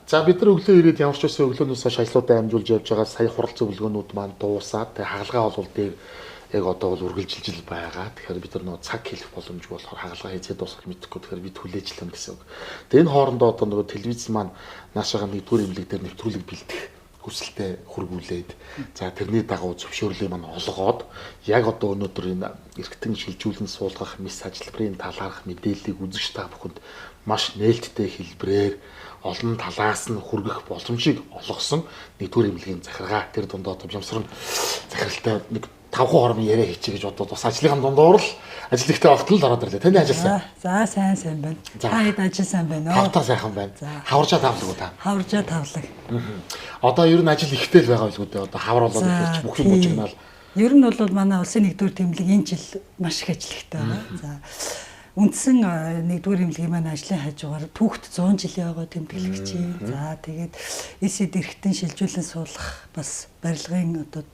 За бид нар өглөө ирээд ямар ч байсан өглөөнөөс хойш ажлуудаа амжуулж явж байгаа сая хурал зөвлөгөөнүүд маань дуусаад тэгээ хагалгаа бол дээр яг одоо бол үргэлжилж байгаа. Тэгэхээр бид нар нөгөө цаг хэлэх боломжгүй болохоор хагалгаа хийгээд дуусгах мэдэхгүй. Тэгэхээр бид хүлээж лэн гэсэн үг. Тэгээ энэ хоорондоо одоо нөгөө телевиз маань наашаага нэгдүгээр имлэг дээр нэвтрүүлэг бэлдэх хүсэлтэд хүргүүлээд за тэрний дагуу зөвшөөрлийг маань олгоод яг одоо өнөөдөр энэ эргэтэн шилжүүлэн суулгах мис ажиллбарын талаарх мэдээллийг үзэгч та бүхэнд маш нээлттэй хэлбэрээр олон талаас нь хүргэх боломжийг олгосон нэгдүгээр имлэгийн захиргаа тэр дундаа томчмсрын захиралтай нэг 5 хором яриа хийчих гэж бодоод бас ажлынхаа дундуур л ажил ихтэй огтол л ороод ирлээ. Таны ажил сайн. За сайн байна. Та хэд ажил сайн байна уу? Тавтаа сайхан байна. Хаваржаа тавлаг уу та? Хаваржаа тавлаг. Одоо ер нь ажил ихтэй л байгаа билгүй дээ. Одоо хавар болоод ирчих бүх юм мужигнаал. Ер нь бол манай улсын нэгдүгээр тэмдэг энэ жил маш их ажил ихтэй байна. За үндсэн нэгдүгээр имлэгийн маань ажлын хажуугаар түүхт 100 жилийн байгаа тэмдэглэгч. За тэгээд эсэд эрхтэн шилжүүлэн суулгах бас барилгын одоо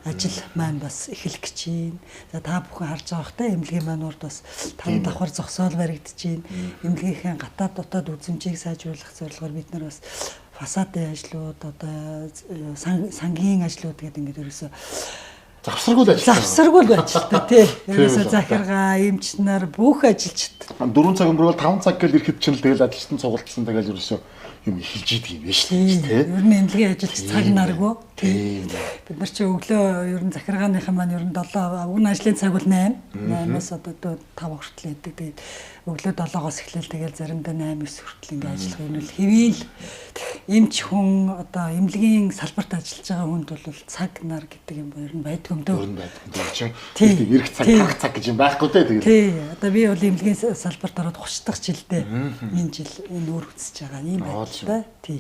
ажил маань бас эхлэх гэж байна. За та бүхэн харж байгаа хөтэй имлэгийн маань урд бас 5 давхар зогсоол баригдаж байна. Имлэгийнхээ гадаад дотоод үзмжийг сайжруулах зорилгоор бид нар бас фасадын ажлууд одоо сангийн ажлууд гэдэг ингээд ерөөсөө завсаргуул ажилтдаг тий. Ерөөсөө захиргаа, эмч нар бүх ажилчид 4 цаг өнгөрөөл 5 цаг гэл ирэхэд чинь тэгэл ажилтан цугалтсан тэгэл ерөөсөө юм эхэлж идэг юм байна шүү дээ. Ер нь имлэгийн ажилч цаг наргүй. Тий. Бид нар чи өглөө ер нь захиргааныхан маань ер нь 7 өгн ажлын цаг бол 8. 8-аас одоо 5 хүртэл яадаг. Тэгээд өглөө 7-оос эхлээл тэгэл заримдаа 8-9 хүртэл ингээ ажиллах юм л хэвийн эмч хүн одоо имлэгийн салбарт ажиллаж байгаа хүнд бол цаг нар гэдэг юм ер нь байдгүй юм дөө. Ер нь байдгүй чинь. Тэгээд эрх цаг, тарах цаг гэж юм байхгүй дээ тэгээд. Тий. Одоо би бол имлэгийн салбарт ороод 30 дахь жилдээ энэ жил энэ өөр үсэж байгаа юм байна. Тий.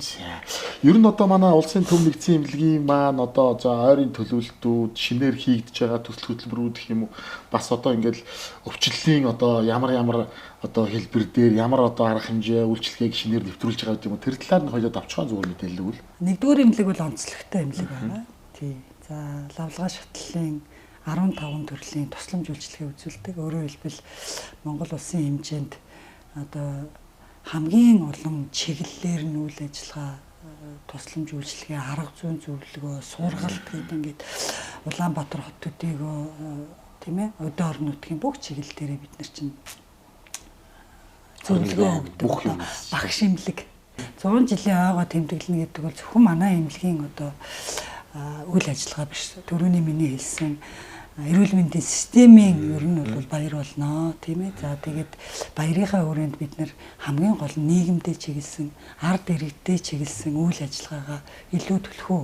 Ер нь одоо манай улсын төв нэгдсэн имлэгийн маань одоо за ойрын төлөвлөлтүүд шинээр хийгдэж байгаа төсөл хөтөлбөрүүд гэх юм уу бас одоо ингээл өвчлөлийн одоо ямар одоо хэлбэр дээр ямар одоо арга хэмжээ үйлчлэгийг шинээр нэвтрүүлж байгаа гэдэг юм уу тэр талаар нь хоёулаа давчхан зүгээр мэдээлэл өгвөл. Нэгдүгээр имлэг бол онцлогтой имлэг байна. Тий. За лавлгаа шатлалын 15 төрлийн тусламж үйлчлэгээ үзүүлдэг. Өөрөөр хэлбэл Монгол улсын хэмжээнд одоо хамгийн олон чиглэлээр нь үйл ажиллагаа тусламж үйлчлэгээ арга зүйн зөвлөгөө сургалт гэдэг ингээд Улаанбаатар хот төдийгөө тийм ээ өдөө орон нутгийн бүх чиглэл дээрээ бид нар чинь зөвлөгөө өгдөг. Багш имлэг 100 жилийн ойгоо тэмдэглэнэ гэдэг бол зөвхөн манай имлэгийн одоо үйл ажиллагаа биш. Төрөний миний хэлсэн эрүүл мэндийн системийн ер нь бол баяр болно тийм ээ. За тэгээд баярынхаа хүрээнд бид нэр хамгийн гол нь нийгэмдээ чиглэсэн, ард иргэдээ чиглэсэн үйл ажиллагаагаа илүү төлхөө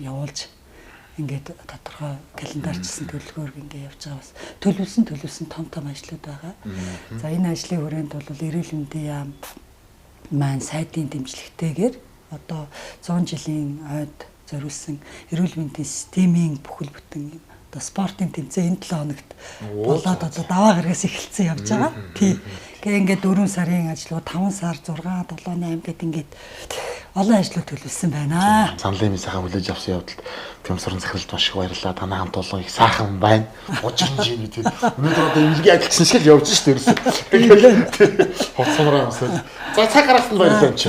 явуулж ингээд тодорхой календарчсан төлөвлөгөөр ингээд явж байгаа бас төлөвлөсөн том ажлууд байгаа. За энэ ажлын хүрээнд бол эрүүл мэндийн яам маань сайдын дэмжлэгтэйгээр одоо 100 жилийн ойд зориулсан эрүүл мэндийн системийн бүхэл бүтэн одоо спортын тэмцээн энэ 7 хоногт болоод одоо даваа гарагаас эхэлсэн явж байгаа. Тий. Гэхдээ ингээд 4 сарын ажлууд 5 сар 6 7 8 гэдэг ингээд олон ажлууд төлөвлөсөн байна. Саналын сайхан хүлээж авсан явдалд Тэмсрэн захиралд маш их баярлалаа. Танай хамт олон их сайхан байна. 30 жин гэдэг. Өнөөдөр одоо имлэгийн ажилчин шиг л явж шүү дээ. Хоцсонороо амсаад. За цаг гаргасан баярлалаа чи.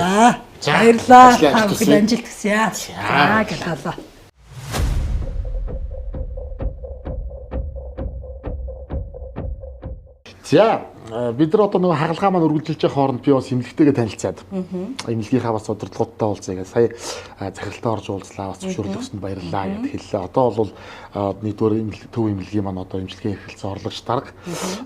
За баярлалаа. Бүгд амжилт хүсье. За гэлээ. За бид нар одоо нөгөө хагалгаа маань үргэлжилж байгаа хооронд би бас имлэгтэйгээ танилцаад имлэгийнхаа бас удирдлагуудтай уулзъя. Сая захиралтай орж уулзлаа. Бас зөвшөөрлөг өгсөнд баярлалаа гэд хэллээ. Одоо бол нэгдүгээр төв имлэгийн маань одоо имчилгээ эрхэлсэн орлогч дарга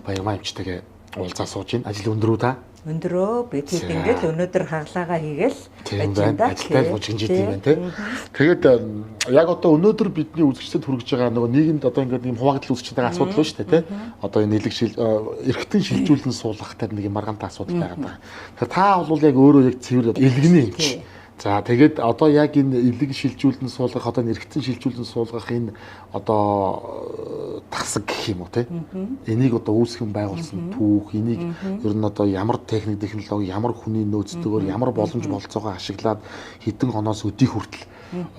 Баярмаа эмчтэйгээ уулзаа сууж байна. Ажил өндөр үү та? Өндрөө бид хэд ингээд өнөөдөр хагалаагаа хийгээл ажилтай мужигнжид юм байна тий. Тэгээд яг одоо өнөөдөр бидний үзэгчдэд хүргэж байгаа нөгөө нийгэмд одоо ингээд юм хуваагдал үүсэж байгаа асуудал шүү дээ тий. Одоо энэ нэлэг эргэтэн шилжүүлэн суулгахтай нэг юм маргаантай асуудал байгаа даа. Тэгэхээр та бол яг өөрөө яг цэвэр илгэний юм чи. За тэгээд одоо яг энэ элэг шилжүүлэн суулгах одоо эргэтэн шилжүүлэн суулгах энэ одоо тасаг гэх юм уу те энийг одоо үүсгэн байгуулсан түүх энийг ер нь одоо ямар техник технологи ямар хүний нөөцлөгөөр ямар боломж болцоогоо ашиглаад хэдэн хоноос өдий хүртэл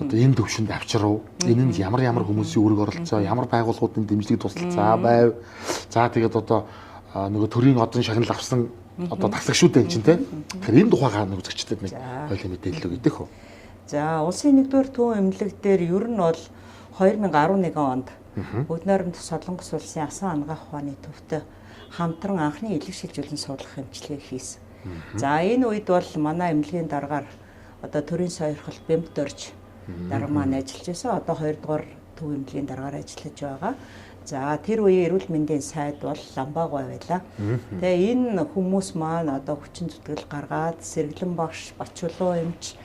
одоо энэ төвшөнд авчрав энэнд ямар хүмүүсийн үүрэг оролцоо ямар байгууллагуудын дэмжлэг тусалцаа байв за тэгээд одоо нөгөө төрийн одон шагнал авсан Одоо тасагшгүй энэ чинь те. Тэгэхээр энэ тухайгаа нэг үзэгчдэд нэг хоёлын мэдээлэл өгөх үү. За улсын 1-р төвийн эмнэлэг дээр ер нь бол 2011 онд Бүгд найрамд Солонгос улсын асан ангаах ухааны төвтэй хамтран анхны элэг шилжүүлэн суулгах эмчилгээг хийсэн. За энэ үед бол манай эмнэлгийн дараагаар одоо төрийн сойрхол бэмт дөрж дарга маань ажиллаж байсан. Одоо 2 дугаар төв эмнэлгийн дараагаар ажиллаж байгаа. За тэр үеийн эрүүл мэндийн сайд бол Ламбаагүй байлаа. Тэгээ энэ хүмүүс маань одоо хүчин зүтгэл гаргаад Сэргэлэн багш, Бачулуу эмч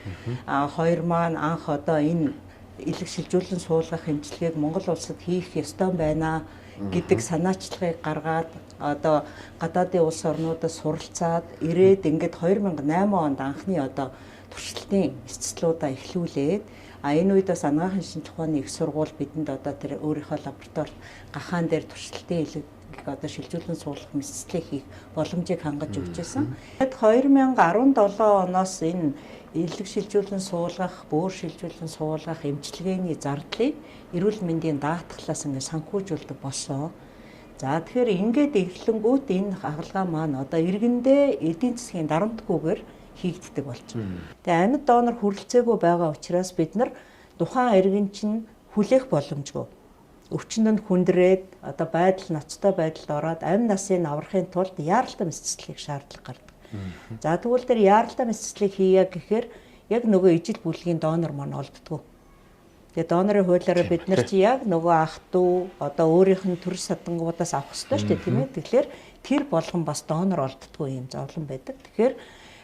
хоёр маань анх одоо энэ элэг шилжүүлэн суулгах эмчилгээг Монгол улсад хийх ёстой байна гэдэг санаачлагыг гаргаад одоо гадаадын улс орнуудад суралцаад ирээд ингээд 2008 онд анхны одоо туршилтын эцэслүүдээ эхлүүлээд энэ үед бас анагаахын шинжилгээ ухааны их сургууль бидэнд одоо тэр өөрийнхөө лабораторид гахаан дээр туршилтын элэг одоо шилжүүлэн суулгах мэдслийг хийх боломжийг хангаж өгч байсан. Тэгэд 2017 оноос энэ элэг шилжүүлэн суулгах, бөөр шилжүүлэн суулгах эмчилгээний зардлыг эрүүл мэндийн даатгалаас ингээд санхүүжүүлдэг болсон. За тэгэхээр ингээд эхлэнгүүт энэ хагалгаа маань одоо иргэндээ эдийн засгийн дарамтгүйгээр хийгддэг болж байна. Тэгээ амьд донор хүрэлцээгүй байгаа учраас бид нар тухайн иргэн чинь хүлээх боломжгүй. Өвчнөнд хүндрээд одоо байдал ноцтой байдалд ороод амь насыг аврахын тулд яаралтай мэдцэлийг шаардлага гардаг. За тэгвэл тэр яаралтай мэдцэлийг хийя гэхээр яг нөгөө ижил бүлгийн донор маань олддгоо. Тэгээ донорын хуулиараа бид нар чи яг нөгөө ах トゥ одоо өөрийнх нь төрөл садангуудаас авах хэрэгтэй шүү дээ тийм ээ. Тэгэхээр тэр болгон бас донор олддгоо юм зовлон байдаг. Тэгэхээр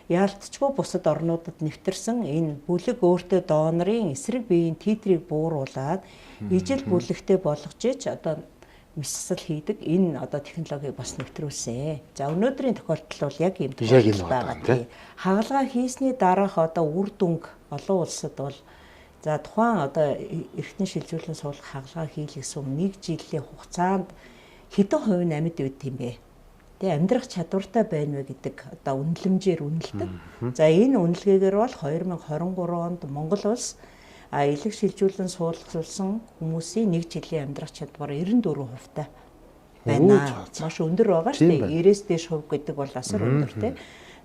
яалтчгүй бусад орнуудад нэвтэрсэн энэ бүлэг өөртөө донорын эсрэг биеийн титрийг бууруулад ижил бүлэгтэй болгож ич одоо мэдсэл хийдэг энэ одоо технологиг бас нэвтрүүлсэн. За өнөөдрийн тохиолдол бол яг ийм тохиолдол байгаа тийм. Хагалгаа хийсний дараах одоо үр дүнг олон улсад бол за тухайн одоо эртний шилжүүлэн суулгах хагалгаа хийлгэсэн 1 жилийн хугацаанд хэдэн хувийн амьд байд юм бэ? Тэгээ амьдрах чадвартай байна вэ гэдэг одоо үнэлэмжээр үнэлдэг. За энэ үнэлгээгээр бол 2023 онд Монгол улс элэг шилжүүлэн суулгасан хүмүүсийн 1 жилийн амьдрах чадвар 94% байна. Маш өндөр байгаа шүү дээ. 90-с дээш хувь гэдэг бол асар өндөр тийм.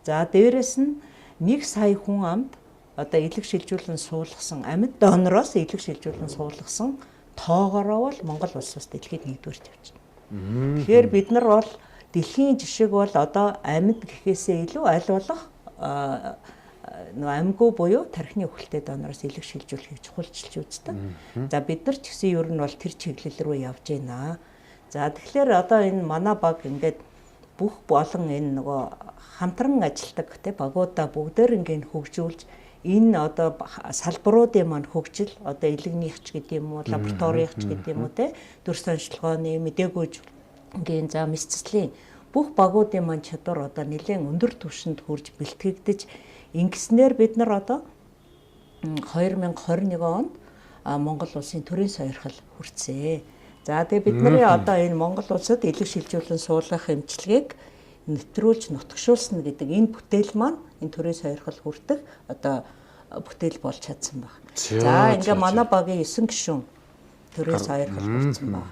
За дээрэс нь 1 сая хүн амд одоо элэг шилжүүлэн суулгасан амьд донороос элэг шилжүүлэн суулгасан тоогоороо бол Монгол улс бас дэлхийд 1-р явж байна. Тэгэхээр бид нар бол дэлхийн жишээг бол одоо амьд гэхээсээ илүү аль болох амьгүй буюу тархины өхөлтэй донороос элэг шилжүүлэхийг чухалчилж үздэг. За бид нар ч гэсэн ер нь бол тэр чиглэл рүү явж байна. За тэгэхээр одоо энэ манай баг ингээд бүх болон энэ нөгөө хамтран ажилладаг те багуудаа бүгдээр ингээд хөгжүүлж энэ одоо салбаруудын маань хөгжил одоо элэгнийх ч гэдэг юм уу лабораторийнх ч гэдэг юм уу те төрс онцлогооны мэдээгүй ингээд за мэдцэслийн бүх багуудын маань чадвар одоо нэлээд өндөр түвшинд хүрж бэлтгэгдэж ингэснээр бид нар одоо 2021 онд Монгол улсын төрийн сойрхол хүртсэн. За тэгээ бид нарын одоо энэ Монгол улсад элэг шилжүүлэн суулгах эмчилгээг нэвтрүүлж нутагшуулсан гэдэг энэ бүтээл маань энэ төрийн сойрхол хүртэх одоо бүтээл болж чадсан байна. За ингээ манай багийн 9 гишүүн төрийн сойрхол хүртсэн байна.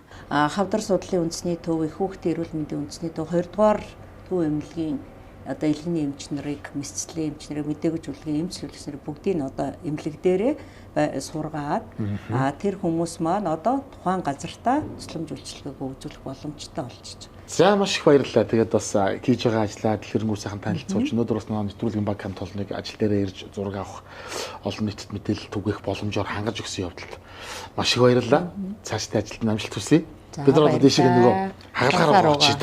Хавдар судлалын үндэсний төв, их хүүхдийн эрүүл мэндийн үндэсний төв 2 дугаар төв эмнэлгийн одоо элэгний эмч нарыг, мэдцлийн эмч нарыг, мэдээгүй зөвлөгийн эмч зөвлөгчнэр бүгдийг одоо эмнэлэг дээрээ сургаад тэр хүмүүс маань одоо тухайн газартаа тусламж үйлчилгээг үзүүлэх боломжтой болчихж байгаа. За маш их баярлалаа. Тэгээд бас хийж байгаа ажлаа дэлгэрэнгүй сайхан танилцуулж өнөөдөр бас нэвтрүүлгийн баг хамт олныг ажил дээрээ ирж зураг авах олон нийтэд мэдээлэл түгээх боломжоор хангаж өгсөн явдалд маш их баярлалаа. Цаашдаа ажилд амжилт хүсье. Бид нар одоо дэшиг нөгөө хагалгаараа орчих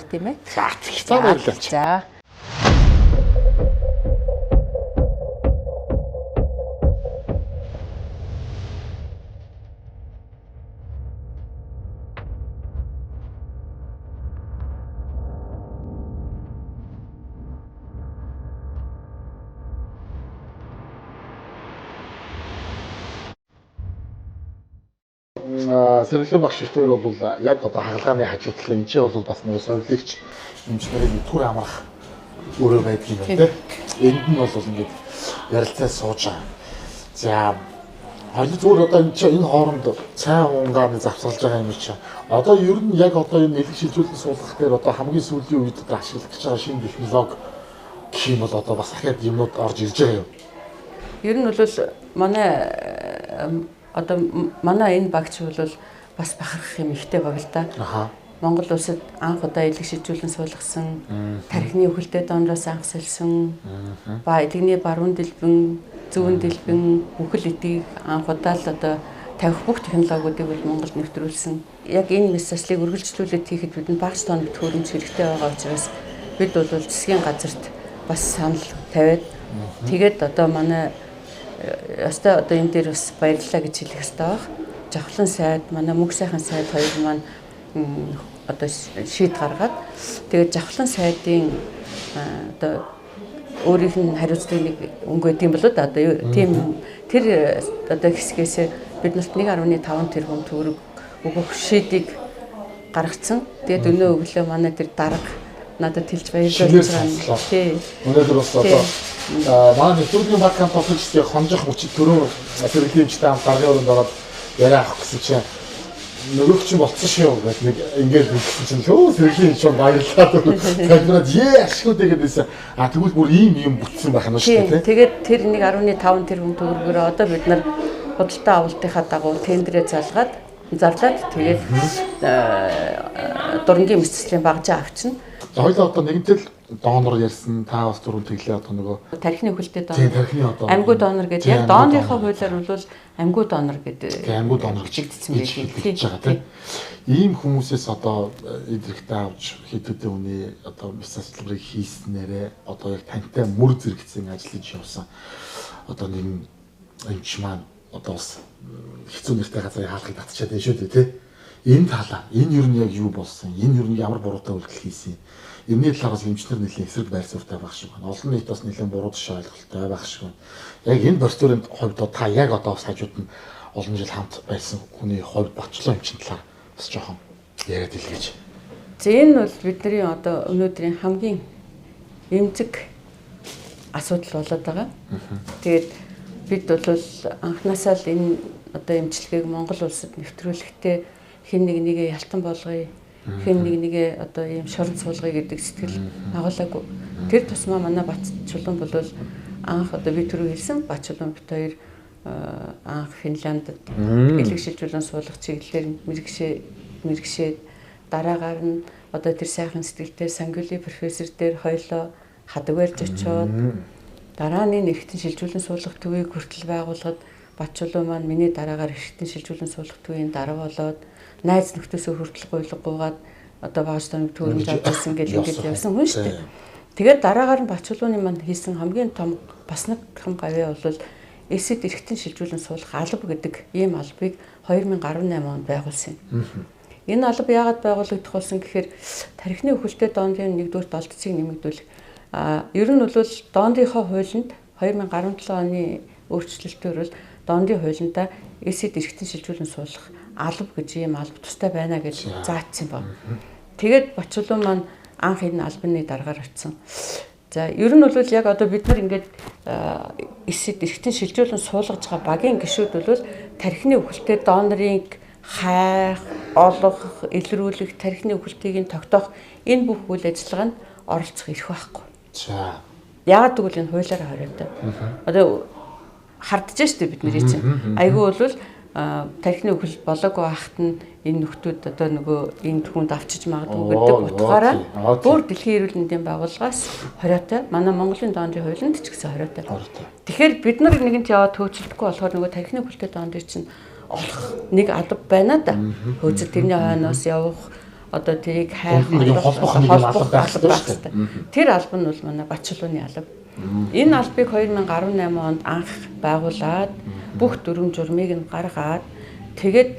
тийм ээ. За баярлалаа. За Сэргэлэн багш ихтэй бол яг одоо хагалгааны хажуудлал энэ ч бол бас нэг сонирхолтой эмчнэрийн нэвтрүүлэг амрах өөрөө байдаг юм байна тийм. Энд нь бол ингээд ярилцаа сууж байгаа. За Хоёул зүгээр одоо энэ хооронд цай унгааны завсгалж байгаа юм чи. Одоо ер нь яг одоо энэ нэлээд шилжүүлэн суулгах дээр одоо хамгийн сүүлийн үед одоо ашиглаж байгаа шинэ технологи гэх юм бол одоо бас ахаад юмнууд орж ирж байгаа юм. Ер нь бол манай энэ багч бол бас бахархах юм ихтэй баг л да. Монгол улсад анх удаа элэг шилжүүлэн суулгасан, тархины өвөлтэй дооноос анх сэлсэн, ба элэгний баруун дэлбэн, зүүн дэлбэн бүхэл эдийг анх удаа л одоо тавих бүх технологиудыг бол Монголд нэвтрүүлсэн. Яг энэ мэсслийг үргэлжлүүлээд хийхэд бидэнд багц тоонд төхөөрөмж хэрэгтэй байгаа учраас бид бол засгийн газарт бас санал тавиад тэгээд одоо манай яста одоо энэ дээр бас баярлалаа гэж хэлэх хэрэгтэй баг. Жавхлан сайд, манай мөнх сайхан сайд хоёр маань одоо шийд гаргаад тэгээд Жавхлан сайдын одоо өөрийнх нь хариуцлагыг нэг өнгө өгдөг юм болоо да одоо тийм тэр одоо хэсгээс биднэрт 1.5 тэрбум төгрөг өгөх шийдийг гаргацсан. Тэгээд өнөө өглөө манай тэр дарга надад хэлж баярлуулж байгаа. Тий. Өнөөдөр бас одоо манай нэвтрүүлгийн баг хамт офисыг хонжих мөчид төрөө хэрэглэмжтэй хамт гаргын өрөөнд ороод яриа авах гэсэн чинь нөгөөч чинь болцсон шүү гэдэг нэг ингээд хэлсэн чинь лөө сэргийн чинь баярлаад тагнаад ашгүй тэгээд байсан. Тэгвэл бүр ийм юм бүтсэн байх нь шүү дээ. Тэгээд тэр 1.5 тэрбум төгрөгөөр одоо бид нар худалдаа авалтынхаа дагуу тендерээ зарлаад тэгээд дурангийн мэсцлийн багжаа авчна. Хоёулаа одоо нэгэнтэл донор ярьсан та бас түрүүн тэглээ одоо нөгөө тархины өвөлтэй донор. Тархины одоо амьгүй донор гэдэг. Яг дооныхоо хуулиар бол амьгүй донор гэдэг. Амьгүй донор гэж байгаа тийм. Ийм хүмүүсээс одоо идэрхтээ авч хэдүүдээ үний одоо мэсцэлбэрийг хийснээрээ одоо яг тантай мөр зэрэгцэн ажиллаж явсан одоо нэг эмч маань одоо бас хэцүү нэртэй газрыг хаалгыг татчихад байна шүү дээ тий. Энэ талаа энэ юу нь яг юу болсон? Энэ юу нь ямар буруутай үйлдэл хийсэн? Эмний талаас эмчнэр нэлийн эсрэг байр суурьтай байх шиг байна. Олон нийт бас нэлийн буруу тушаа ойлголттой байх шиг байна. Яг энэ процедурын хувьд та яг одоо бас хажууд нь олон жил хамт байсан хүний хувьд бочлоо эмчийн талаар бас жоохон яриад илгээж. За энэ бол бидний одоо өнөөдрийн хамгийн эмзэг асуудал болоод байгаа. Тэгээд бид бол анхнаасаа л энэ одоо эмчилгээг Монгол улсад нэвтрүүлэхдээ хэн нэгээ ялтан болгоё, хэн нэгээ одоо ийм шорон суулгая гэдэг сэтгэл агуулаагүй. Тэр тусмаа манай Бат чулуун бол анх одоо би түрүү хэлсэн Бат чулуун бит хоёр анх Финляндд элэг шилжүүлэн суулгах чиглэлээр мэрэгшээд дараагаар нь одоо тэр сайхан сэтгэлтэй Сангюли профессор дээр хоёлоо хадаг барьж очиод дараа нь эргэтэн шилжүүлэн суулгах төвийг хүртэл байгуулахад Бат чулуун маань миний дараагаар эргэтэн шилжүүлэн суулгах төвийн дарга болоод найз нөхдөөсөө хүртэл гуйлгагүйгаад одоо багш тань төрөмж авчихсан гэж ингэж явсан хүн шүү дээ. Тэгээд дараагаар нь Бат чулууны маань хийсэн хамгийн том бас нэг том гавьяа бол эсэд эргэтэн шилжүүлэн суулгах алба гэдэг ийм албыг 2018 онд байгуулсан юм. Энэ алба яагаад байгуулагдах болсон гэхээр тархины өвөлтэй доондын нэгдүгээр долдцыг нэмэгдүүлэх. Ер нь бол доондынхоо хуулинд 2017 оны өөрчлөлтөөр бол доондын хуулиндаа эсэд эргэтэн шилжүүлэн суулгах алба гэж ийм алба тустай байна гэж заагдсан байна. Тэгээд Бат чулуун маань анх энэ албаны дараагаар очсон. За ер нь бол яг одоо бид нар ингээд эсэд эргэтэн шилжүүлэн суулгаж байгаа багийн гишүүд бол тархины өвөлтэй донорыг хайх, олох, илрүүлэх, тархины өвөлтийг тогтоох энэ бүх үйл ажиллагаанд оролцох эрх байхгүй. За. Яагаад гэвэл энэ хуулиараа хориотой. Одоо хардж штэ бид нэр чинь. Айгүй бол тархины өвөл болоогүй байхад нь энэ нөхдүүд одоо нөгөө энэ түвшинд авчиж магадгүй гэдэг утгаараа бүр дэлхийн эрүүл мэндийн байгууллагаас хориотой. Манай Монголын доондын хуулинд ч гэсэн хориотой. Тэгэхээр бид нар нэгэнт яваад төөцөлдөхгүй болохоор нөгөө тархины өвөлтэй доондын чинь олох нэг алба байна да. Хөөцөл тэрний хойноос явах одоо тэрийг хайх холбох нэг алба байх хэрэгтэй. Тэр алба нь бол манай Бат чулууны алба. Энэ албыг 2018 онд анх байгуулад бүх дүрм журмыг нь гаргаад тэгээд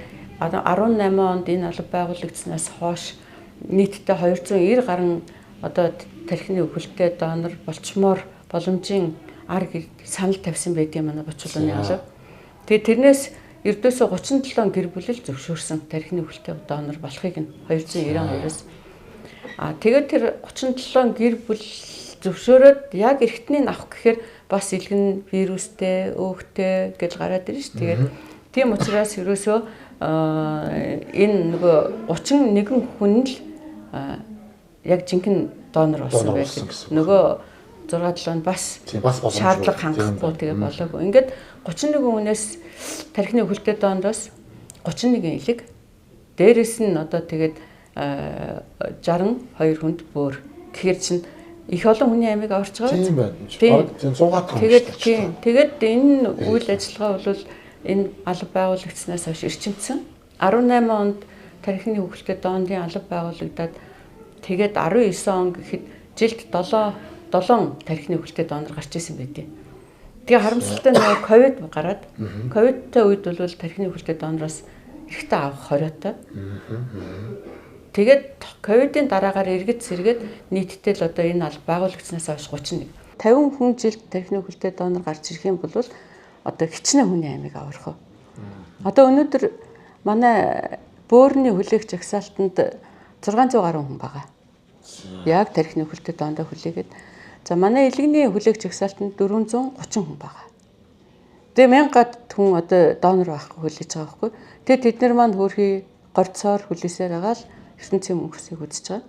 18 онд энэ алба байгуулагдсанаас хойш нийтдээ 290 гаруй одоо тархины өвөлтэй донор болчмоор боломжийн арга санал тавьсан байдгийг манай Бат чулууны алба. Тэгээд тэрнээс ердөөсөө 37 гэр бүл зөвшөөрсөн тархины өвөлтэй донор болохыг нь 292-оос. Тэгээд тэр 37 гэр бүл зөвшөөрөөд яг эргэтнийг авах гэхээр бас илгэн вирустэй, өөхтэй гэж гараад ирж ш. Тэгээд тийм учраас ерөөсөө энэ нөгөө 31 хүн л яг жинхэнэ донор болсон байдаг. Нөгөө 6-7 нь бас шаардлага хангахгүй тэгээ болоогүй. Ингээд 31 хүнээс тархины өвөлтэй донороос 31 элэг, дээрэс нь одоо тэгээд 62 хүнд бөөр. Тэгэхээр чинь их олон хүний амийг аварч байгаа. Тийм байна. Тийм 100 хүн. Тэгээд энэ үйл ажиллагаа бол энэ алба байгуулагдсанаас хойш эрчимдсэн. 18 онд тархины өвөлтэй доондын алба байгуулагдаад тэгээд 19 он гэхэд жилд 7 тархины өвөлтэй донор гарч ирсэн байдیں۔ Тэгээ харамсалтай нөгөө ковид гараад ковидтай үед бол тархины өвөлтэй донороос ихтэй авах хориотой. Тэгээд ковидын дараагаар эргэж сэргээд нийтдээ л одоо энэ алба байгуулагдсанаас хойш 31. 50 хүн жилд тархины өвөлтэй донор гарч ирэх юм бол одоо хичнээн хүний амийг аврах. Одоо өнөөдөр манай бөөрийн хүлээгч агсаалтанд 600 гаруй хүн байгаа. Яг тархины өвөлтэй донороо хүлээгээд. За манай илгэний хүлээгч агсаалтанд 430 хүн байгаа. Тэгээ 1000 хүн одоо донор байхгүй хүлээж байгаа байхгүй. Тэгээ тэд нар маань хөөрхий горцоор хүлээсээр байгаа л ертөнцийн мөнхсийг үзэж байгаа.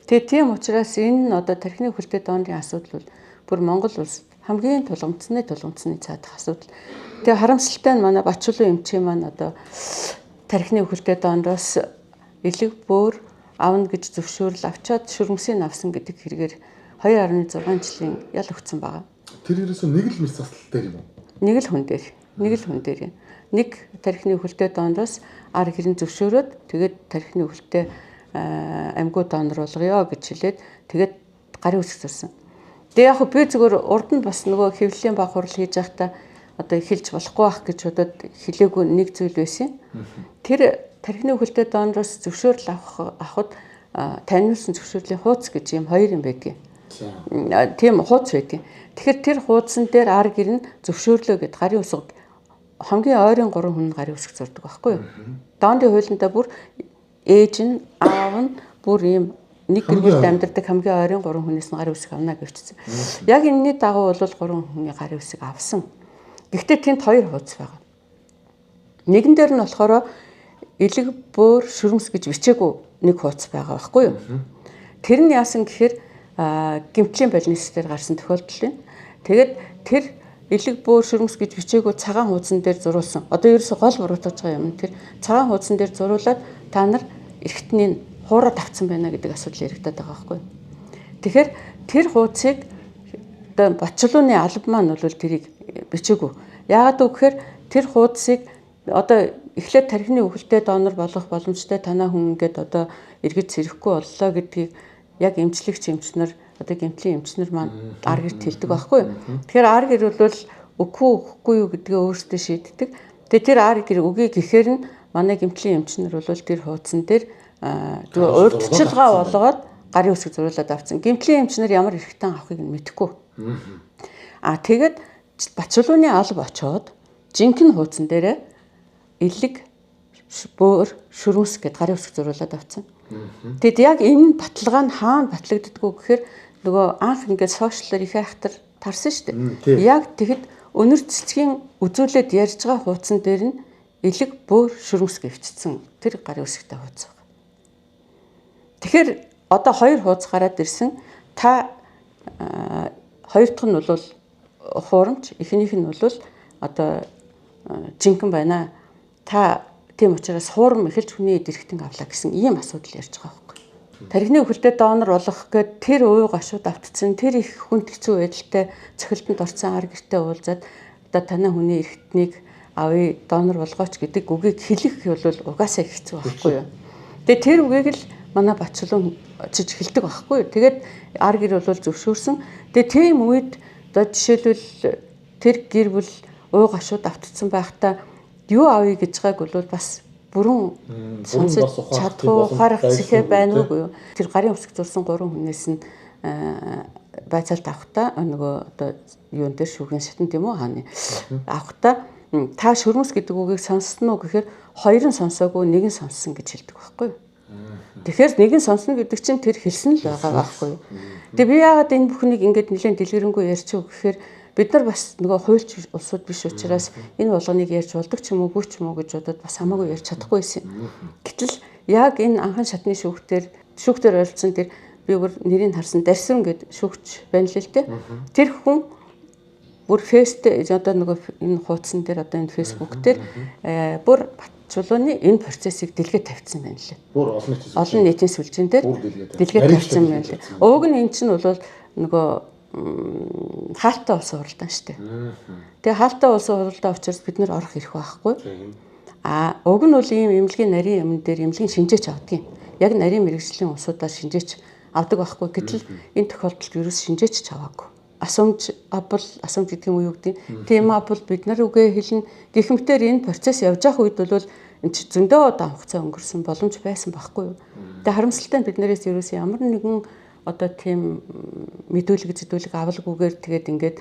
Тэгээ тийм учраас энэ одоо тархины өвөлтэй донорын асуудал бол бүр Монгол улсад хамгийн тулгамдсны цаадах асуудал. Тэгээ харамсалтай нь манай Бачулуун эмчийн маань одоо тархины өвөлтэй донороос элэг бөөр авна гэж зөвшөөрөл авчаад шүрмсийг авсан гэдэг хэрэгээр 2.6 жилийн ял өгсөн байгаа. Тэр ерөөсөө нэг л мэс заслал дээр юм уу? Нэг л хүн дээр. Нэг тархины өвөлтэй донороос ар хэрэн зөвшөөрөөд тэгээд тархины өвөлтэй амьгуу донор болгоё гэж хэлээд тэгээд гарын үсэг зурсан. Тэгээ яг би зүгээр урд нь бас нөгөө хэвлэлийн баг хурал хийж байхдаа одоо эхэлж болохгүй байх гэж бодоод хэлээгүй нэг зүйл байсан. Тэр тархины өвөлтэй донороос зөвшөөрөл авахд таниулсан зөвшөөрлийн хуудас гэж юм 2 юм байдаг. Тийм хуудас байдаг. Тэгэхээр тэр хуудсан дээр ар гэр нь зөвшөөрлөө гэд гарын үсэг хамгийн ойрын 3 хүн гарын үсэг зурдаг байхгүй юу? Доондын хуулиндаа бүр ээж нь аав нь бүр ийм нэг гэр бүлд амьдардаг хамгийн ойрын 3 хүнээс нь гарын үсэг авна гэвчсэн. Яг энэний дагуу бол 3 хүний гарын үсэг авсан. Гэхдээ тэнд 2 хуудас байгаа. Нэгэн дээр нь болохоор элэг бөөр шүрмс гэж бичээгүй нэг хуудас байгаа байхгүй юу? Тэр нь яасан гэхээр гэмтлийн больницээр гарсан тохиолдол юм. Тэгээд тэр элэг бөөр шүрмс гэж бичээгүй цагаан хуудсан дээр зурулсан. Одоо ерөөсө гол буруутгаж байгаа юм. Тэр цагаан хуудсан дээр зуруулаад та нар эргэтний хуураад авцсан байна гэдэг асуудал яригдаад байгаа байхгүй. Тэгэхээр тэр хуудсыг одоо Бачулууны алба маань бол тэрийг бичээгүй. Яагаад гэвэл тэр хуудсыг одоо эхлээд тархины өвөлтэй донор болох боломжтой танаа хүн ингээд одоо эргэж сэрэхгүй боллоо гэдгийг яг эмчлэгч эмчнэр одоо гэмтлийн эмчнэр маань ар гэрт хэлдэг байхгүй. Тэгэхээр ар гэр бол өгөхгүй юу гэдгээ өөрсдөө шийддэг. Тэгээ тэр ар гэр өгье гэхээр нь манай гэмтлийн эмчнэр бол тэр хуудсан дээр урьдчилгаа болгоод гарын үсэг зуруулаад авсан. Гэмтлийн эмчнэр ямар эрхтэн авахыг нь мэдэхгүй. Тэгээд Бачулууны алба очоод жинхэнэ хуудсан дээрээ элэг бөөр шүрмс гэд гарын үсэг зуруулаад авсан. Тэгэд яг энэ баталгаа нь хаана батлагддгүү гэхээр нөгөө анх ингээд сошиалар их айхтар тарсан шүү дээ. Яг тэгэд өнөр цэцгийн үзүүлээд ярьж байгаа хуудсан дээр нь элэг бөөр шүрмс гэвчсэн. Тэр гарын үсэгтэй хуудас байна. Тэгэхээр одоо 2 хуудас гараад ирсэн. Та хоёр дахь нь бол хуурамч, эхнийх нь бол одоо жинхэнэ байна. Та тийм учраас хуурам эхэлж хүний эдэрхтэн авлаа гэсэн ийм асуудал ярьж байгаа байхгүй. Тархины өвөлтэй донор болох гээд тэр уу гашууд автцсан тэр их хүнд хэцүү байдалтай цохилтонд орсон ар гэртээ уулзаад одоо танай хүний эрхтнийг авъя донор болгооч гэдэг үгийг хэлэх бол угаасаа хэцүү байхгүй юу. Тэгээ тэр үгийг л манай Бачулуун очиж хэлдэг байхгүй юу. Тэгээд ар гэр бол зөвшөөрсөн. Тэгээ тийм үед одоо жишээлбэл тэр гэр бүл уу гашууд автцсан байхдаа юу авъя гэж байгааг бол бас бүрэн сонсож чадахгүй ухаарах зэхээ байна уугүй юу. Тэр гарын үсэг зурсан 3 хүнээс нь байцаалт авахта нөгөө одоо юун дээр шүүхийн шатн тийм үү хааны авахта та шүрмэс гэдэг үгийг сонссон уу гэхээр 2 нь сонсоогүй 1 сонссон гэж хэлдэг байхгүй юу. Тэгэхээр нэг нь сонсно гэдэг чинь тэр хэлсэн л байгаа байхгүй юу. Тэгээ би яагаад энэ бүхнийг ингээд нэлээд дэлгэрэнгүй ярьчих вэ гэхээр бид нар бас нөгөө хуульч улсууд биш учраас энэ болгоныг ярьж болдог ч юм уу, гүч юм уу гэж бодоод бас хамаагүй ярьж чадахгүй байсан. Гэтэл яг энэ анхан шатны шүүхтэр ойролцсон тэр би бүр нэрийг харсан Дарсран гэдэг шүүгч байна л л дээ. Тэр хүн бүр фэйстэй одоо нөгөө энэ хуудсан дээр одоо энэ фэйсбુક дээр бүр Батчулууны энэ процессыг дэлгээд тавьсан байна лээ. Бүр олон нийтийн сүлжээн дээр дэлгээд тавьсан байна лээ. Уг нь эн чинь бол нөгөө хаалттай улсын хуралдаан шүү дээ. Тэгээ хаалттай улсын хуралдаан учраас бид нар орох ирэх байхгүй. Уг нь бол ийм эмнэлгийн нарийн өмнө дээр эмнэлгийн шинжээч авдаг юм. Яг нарийн мэрэгжлийн улсуудаар шинжээч авдаг байхгүй. Гэтэл энэ тохиолдолд ерөөс шинжээч ч аваагүй. Асуумж гэдэг юм уу гэдэг. Тийм апл бид нар үгээ хэлнэ. Гэхмээр энэ процесс явж явах үед бол энэ ч зөндөө удаан хугацаа өнгөрсөн боломж байсан байхгүй юу. Тэгээ харамсалтай нь бид нараас ерөөс ямар нэгэн одоо тийм мэдүүлэг авалгүйгээр тэгээд ингээд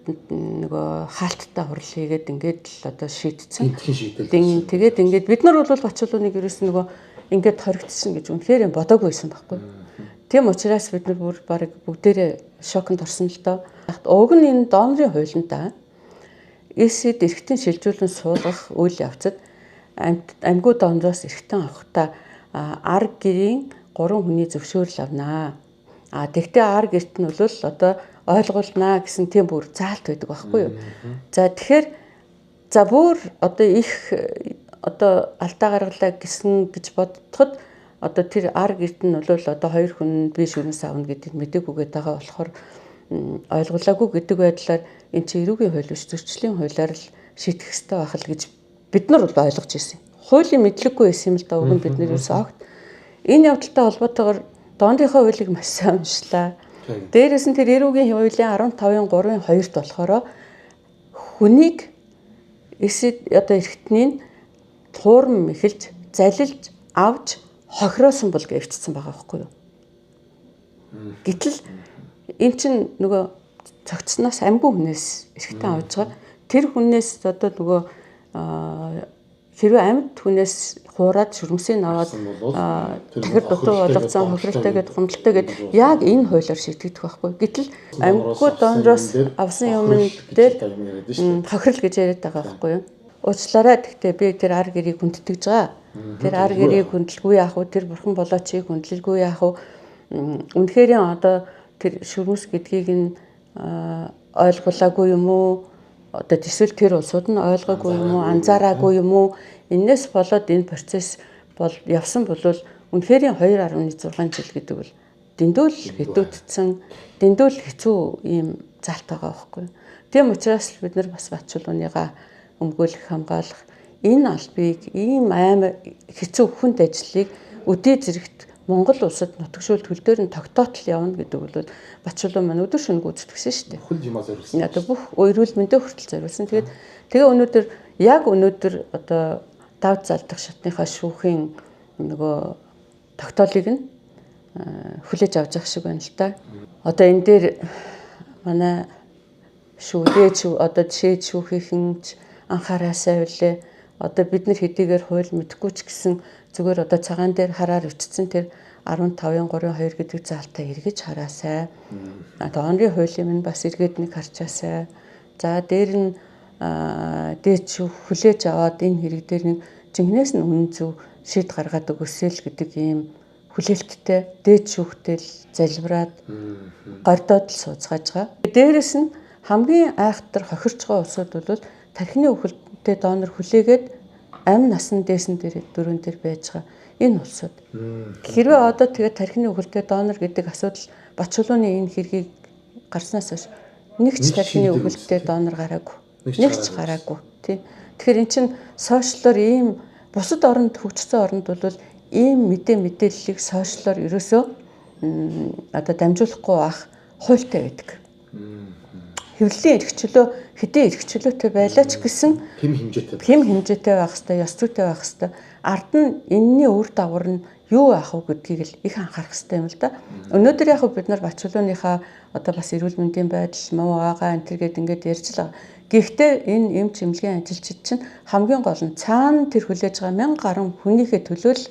нөгөө хаалттай хурал хийгээд ингээд л одоо шийдсэн. Тэгээд ингээд бид нар бол Батчулууныг ерөөс нөгөө ингээд хоригдсон гэж үнэхээр бодоогүй байсан байхгүй. Тийм учраас бид нар бүр баг бүгдээрээ шоконд орсон л доо. Уг нь энэ донорын хуулиндаа эсэд эргэтэн шилжүүлэн суулгах үйл явцад амьгүй донороос эргэтэн авахдаа ар гэрийн 3 хүний зөвшөөрөл авнаа. Тэгтээ ар гэрт нь бол одоо ойлгуулнаа гэсэн тийм бүр заалт байдаг байхгүй юу. За тэгэхээр бүр одоо их одоо алдаа гаргалаа гэж бодоход одоо тэр ар гэрт нь бол одоо 2 хүн би шүрэнс авна гэдгийг мэдээгүй байгаа болохоор ойлгуулаагүй гэдэг байдлаар эн чинь эрүүгийн хууль биш зөрчлийн хуулиар л шийдэх хэрэгтэй байх л гэж бид нар бол ойлгож ирсэн. Хуулийн мэдлэггүй байсан юм л да. Уг нь бид нэр юусэн огт энэ явдалтай холбоотойгоор доондынхоо хуулийг маш сайн уншлаа. Дээрээс нь тэр эрүүгийн хуулийн 15-ын 3-ын 2-т болохоор хүнийг эсэд одоо эргэтнийг хуурм эхэлж залилж авч хохироосон бол гэвчсэн байгаа байхгүй юу. Гэтэл эн чинь нөгөө цогцсноос амьгүй хүнээс эргэтэн авч байгаа. Тэр хүнээс одоо нөгөө хэрвээ амьд хүнээс хуураад шүрмсийг аваад тэгэхэр дутуу болгоцсон хохиролтой гэдэг гомдолтой гэдэг яг энэ хуулиар шийдэгдэх байхгүй. Гэтэл амьгүй донороос авсан юм дээр хохирол гэж яриад байгаа байхгүй юу. Уучлаарай гэхдээ би тэр ар гэрийг хүндэтгэж байгаа. Тэр ар гэрийг хүндэлгүй яах вэ? Тэр бурхан болоочийг хүндэлгүй яах вэ? Үнэхээр одоо тэр шүрмс гэдгийг нь ойлгуулаагүй юм уу? Одоо эсвэл тэр улсууд нь ойлгоогүй юм уу? Анзаараагүй юм уу? Энээс болоод энэ процесс бол явсан бол үнэхээр 2.6 жил гэдэг бол дэндүү л хэдүүдсэн, дэндүү л хэцүү ийм залт байгаа байхгүй. Тийм учраас бид нар бас Батчулууныгаа өмгөөлөх хамгаалах энэ албыг ийм амар хэцүү хүнд ажлыг өдөө зэрэгт Монгол улсад нутагшуул төл дээр нь тогтоотол явна гэдэг бол Батчулуун маань өдөр шөнөг гүйцэтгэсэн шүү дээ. Хөл юмаа зориулсан. Одоо бүх эрүүл мэндийн хүртэл зориулсан. Тэгээ өнөөдөр одоо давд залдах шатныхаа шүүхийн нөгөө тогтоолыг нь хүлээж авч явах шиг байна л та. Одоо энэ дээр манай одоо жишээд шүүхийнч анхаараасаа үлээ. Одоо бид нар хэдийгээр хууль мэдэхгүй ч гэсэн зүгээр одоо цагаан дээр хараар өчтсөн тэр 15-ын 3-2 гэдэг заалтаа эргэж хараасай. Дооны хуулийн минь бас эргээд нэг харчаасай. За дээр нь дээд шүүх хүлээж аваад энэ хэрэг дээр нэг жинхнээс нь үнэн зөв шийд гаргаад өгөөсэй л гэдэг ийм хүлээлттэй дээд шүүхтэй л залбираад гордоод л сууцгааж байгаа. Дээрээс нь хамгийн айхтар хохирч байгаа улсууд бол тархины өвөлттэй донор хүлээгээд амь насан дээсэн дээр дөрөв дээр байж байгаа энэ улсууд. Хэрвээ одоо тэгээд тархины өвөлттэй донор гэдэг асуудал Батчулууны энэ хэргийг гарснаас хойш нэг ч тархины өвөлттэй донор гараагүй. Нэг ч гараагүй тий. Тэгэхээр эн чинь сошиалор ийм бусад оронд хөгжсөн оронд бол ийм мэдээллийг сошиалор ерөөсөө одоо дамжуулахгүй байх хуультай байдаг. Хэвлэлийн эрхчлөө хэдийн эрхчлөөтэй байлаа ч гэсэн хэм хэмжээтэй байх хэвээр, ёс зүйтэй байх хэвээр. Ард нь энэний үр дагавар нь юу байх вэ гэдгийг л их анхаарах хэрэгтэй юм л да. Өнөөдөр яг бид нар Батчулууныхаа одоо бас эрүүл мэндийн байдал муу байгаа энэ төр гээд ингээд ярьж байгаа. Гэхдээ энэ эмч эмнэлгийн ажилчид чинь хамгийн гол нь цаана тэр хүлээж байгаа 1000 гаруй хүнийхээ төлөө л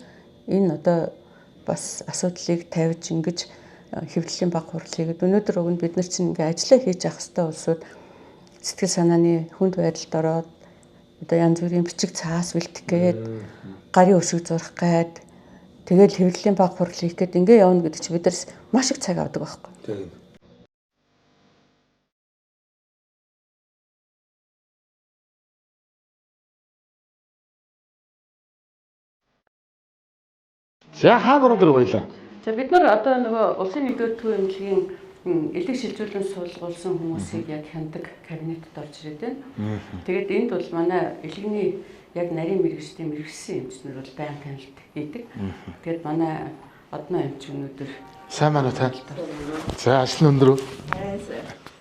энэ одоо бас асуудлыг тавьж ингэж хэвлэлийн баг хурлыг өнөөдөр өгнө бид нар чинь ингээ ажиллаа хийж явах хэрэгтэй улсууд сэтгэл санааны хүнд байдалд ороод одоо янз бүрийн бичиг цаас бэлтэх гээд гарын өсөг зурх гээд тэгэл хэвлэлийн баг хурал хийх гээд ингээ явна гэдэг чинь бидээс маш их цаг авдаг байхгүй. Тийм. За хаагруу дээр баялаа. За бид нар одоо нөгөө улсын нэгдүгээр төвийн эмнэлгийн элэг шилжүүлэн суулгуулсан хүмүүсийг яг хяндаг кабинетд орж ирээд байна. Тэгээд энд бол манай элэгний яг нарийн мэргэжлийн мэргэжсэн эмчнэр бол байнга танилт хийдэг. Тэгээд манай одноо эмч өнөөдөр сайн байна уу та? За ажил нь өндөр үү?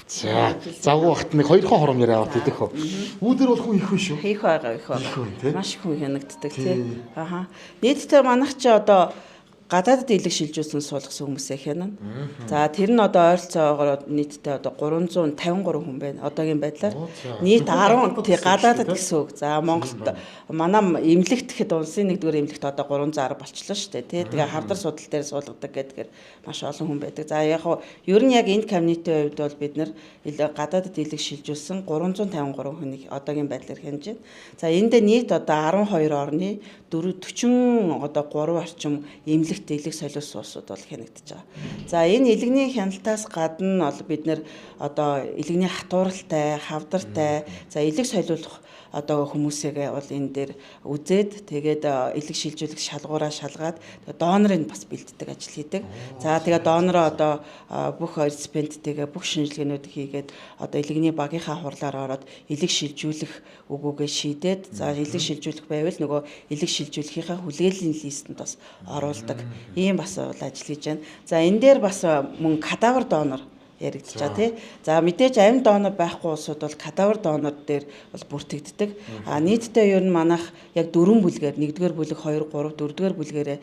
За завгүй багт нэг 2 хором яриа аваад идэх хөө. Үүдэр бол хүн их хүн шүү. Хийх байгаа их Их хүн тий. маш хүн хянагддаг тий. Аха. Нийтдээ манайх чи одоо гадаадд элэг шилжүүлсэн суулгасан хүмүүсээ хянана. За тэр нь одоо ойролцоогоор нийтдээ одоо 353 хүн байна. Одоогийн байдлаар нийт 10 тий гадаадд гэсэн үг. За Монголд манай эмнэлэгт гэхэд улсын нэгдүгээр эмнэлэгт одоо 360 болчихлоо шүү дээ тий. Тэгээ хавдар судал дээр суулгадаг гэдгээр маш олон хүн байдаг. За яг нь ер нь яг энд кабинетийн хувьд бол бид нар гадаадд элэг шилжүүлсэн 353 хүнийг одоогийн байдлаар хянаж байна. За эндээ нийт одоо 12 орны 40 одоо 3 орчим эмнэлэгт элэг солиулсан улсууд бол хянагдаж байгаа. За энэ элэгний хяналтаас гадна бол бид нэр одоо элэгний хатууралтай, хавдартай, за элэг солиулах одоо хүмүүсээгээ бол энэ дээр үзээд тэгээд элэг шилжүүлэх шалгуураа шалгаад донорыг бас бэлддэг ажил хийдэг. За тэгээд донороо одоо бүх реципиенттэйгээ бүх шинжилгээнүүд хийгээд одоо элэгний багийнхаа хурлаар ороод элэг шилжүүлэх үгүйгээ шийдээд за элэг шилжүүлэх байвал нөгөө элэг шилжүүлэхийнхаа хүлээлгийн листэнд бас оруулдаг. Ийм бас ажил хийж байна. За энэ дээр бас мөн кадавр донор яригдчихаа тий. За мэдээж амь донор байхгүй улсууд бол кадавр донор дээр бол бүртгэгддэг. Нийтдээ ер нь манайх яг 4 бүлгээр 1-р бүлэг 2 3 4-р бүлгээрээ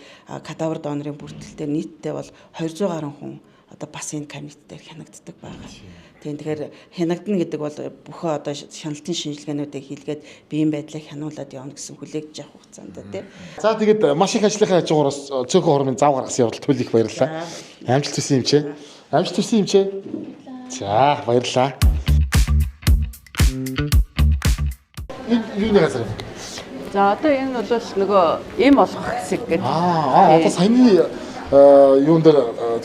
кадавр донорын бүртгэлтэй нийтдээ бол 200 гаруй хүн одоо бас энэ кабинет дээр хянагддаг байгаа. Тийм тэгэхээр хянагдана гэдэг бол бүхөө одоо шаналтын шинжилгээнүүдийг хийлгээд биеийн байдлыг хянуулад явна гэсэн хүлээгдэж явах хугацаанд тий. За тэгээд маш их ажлынхаа хажуугараас цөөхөн хормын зав гаргасан явдал түл их баярлалаа. Амжилт хүсэн юм чи. Амжилт хүсэн юм чи. За баярлалаа. Юуны газар? за одоо энэ бол нөгөө им олгох хэсэг гэдэг. Одоо саяны юун дээр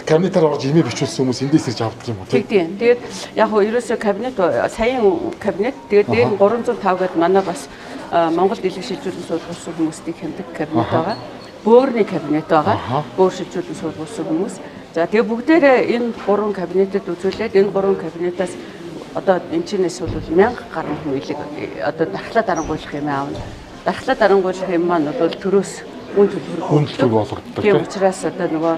кабинетаар орж имээ бичүүлсэн хүмүүс эндээс ирж авдаг юм уу тий? Тийм. Тэгээд яг хөө ерөөсөө кабинет саяын кабинет тэгээд дээр нь 305 гэдэг манай бас Монголд элэг шилжүүлэн суулгуулсан хүмүүсийг хяндаг кабинет байгаа. Бөөрийн кабинет байгаа. Бөөр шилжүүлэн суулгуулсан хүмүүс. За тэгээ бүгдээрээ энэ 3 кабинетэд үзүүлээд энэ 3 кабинетаас одоо эмчнээс бол 1000 гаруй хүн элэг одоо дархлаа дарангуйлах юм аавна. Дархлаа дарангуйлах юм маань бол төрөөс үн төлбөр болгогддог. Тийм учраас одоо нөгөө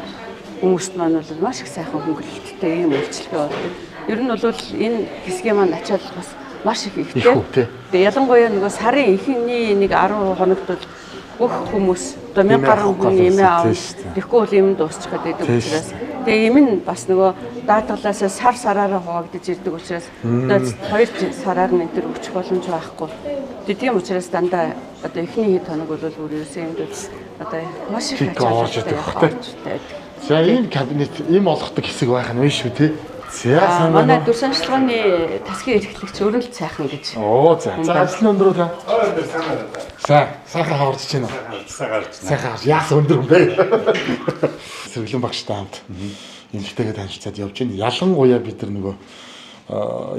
хүмүүст маань бол маш их сайхан хөнгөлөлттэй ийм үйлчлэгээ болдог. Ер нь бол энэ хэсгийн маань ачаалал бас маш их ихтэй. Тэгээ ялангуяа нөгөө сарын ихний нэг 10 хоногт бол бүх хүмүүс одоо 1000 гаруй хүн эмээ аав. Тэгэхгүй бол юм дуусчих гэдэг учраас тэгээ юм нь бас нөгөө даатгалаас сараараа хуваагдаж ирдэг учраас одоо 2 сараар нь энэ өчөх боломж байхгүй. Тийм учраас дандаа одоо эхний хэд хоног бол үрээсээ энд одоо маш их ачаалалтай. За ийм кабинет ийм олгодог хэсэг байх нь вэ шүү тий. За манай дүр санчлагын тасгийн эрхлэгч өөрөө л сайхан гэж. Оо за. За ажил нь өндөр үү? За сайхан хаварч байна. Сайхан хаварч. Яасан өндөр юм бэ? Сэргэлэн багштай хамт эмэгтэйгээ танилцаад явж байна. Ялангуяа бид нар нөгөө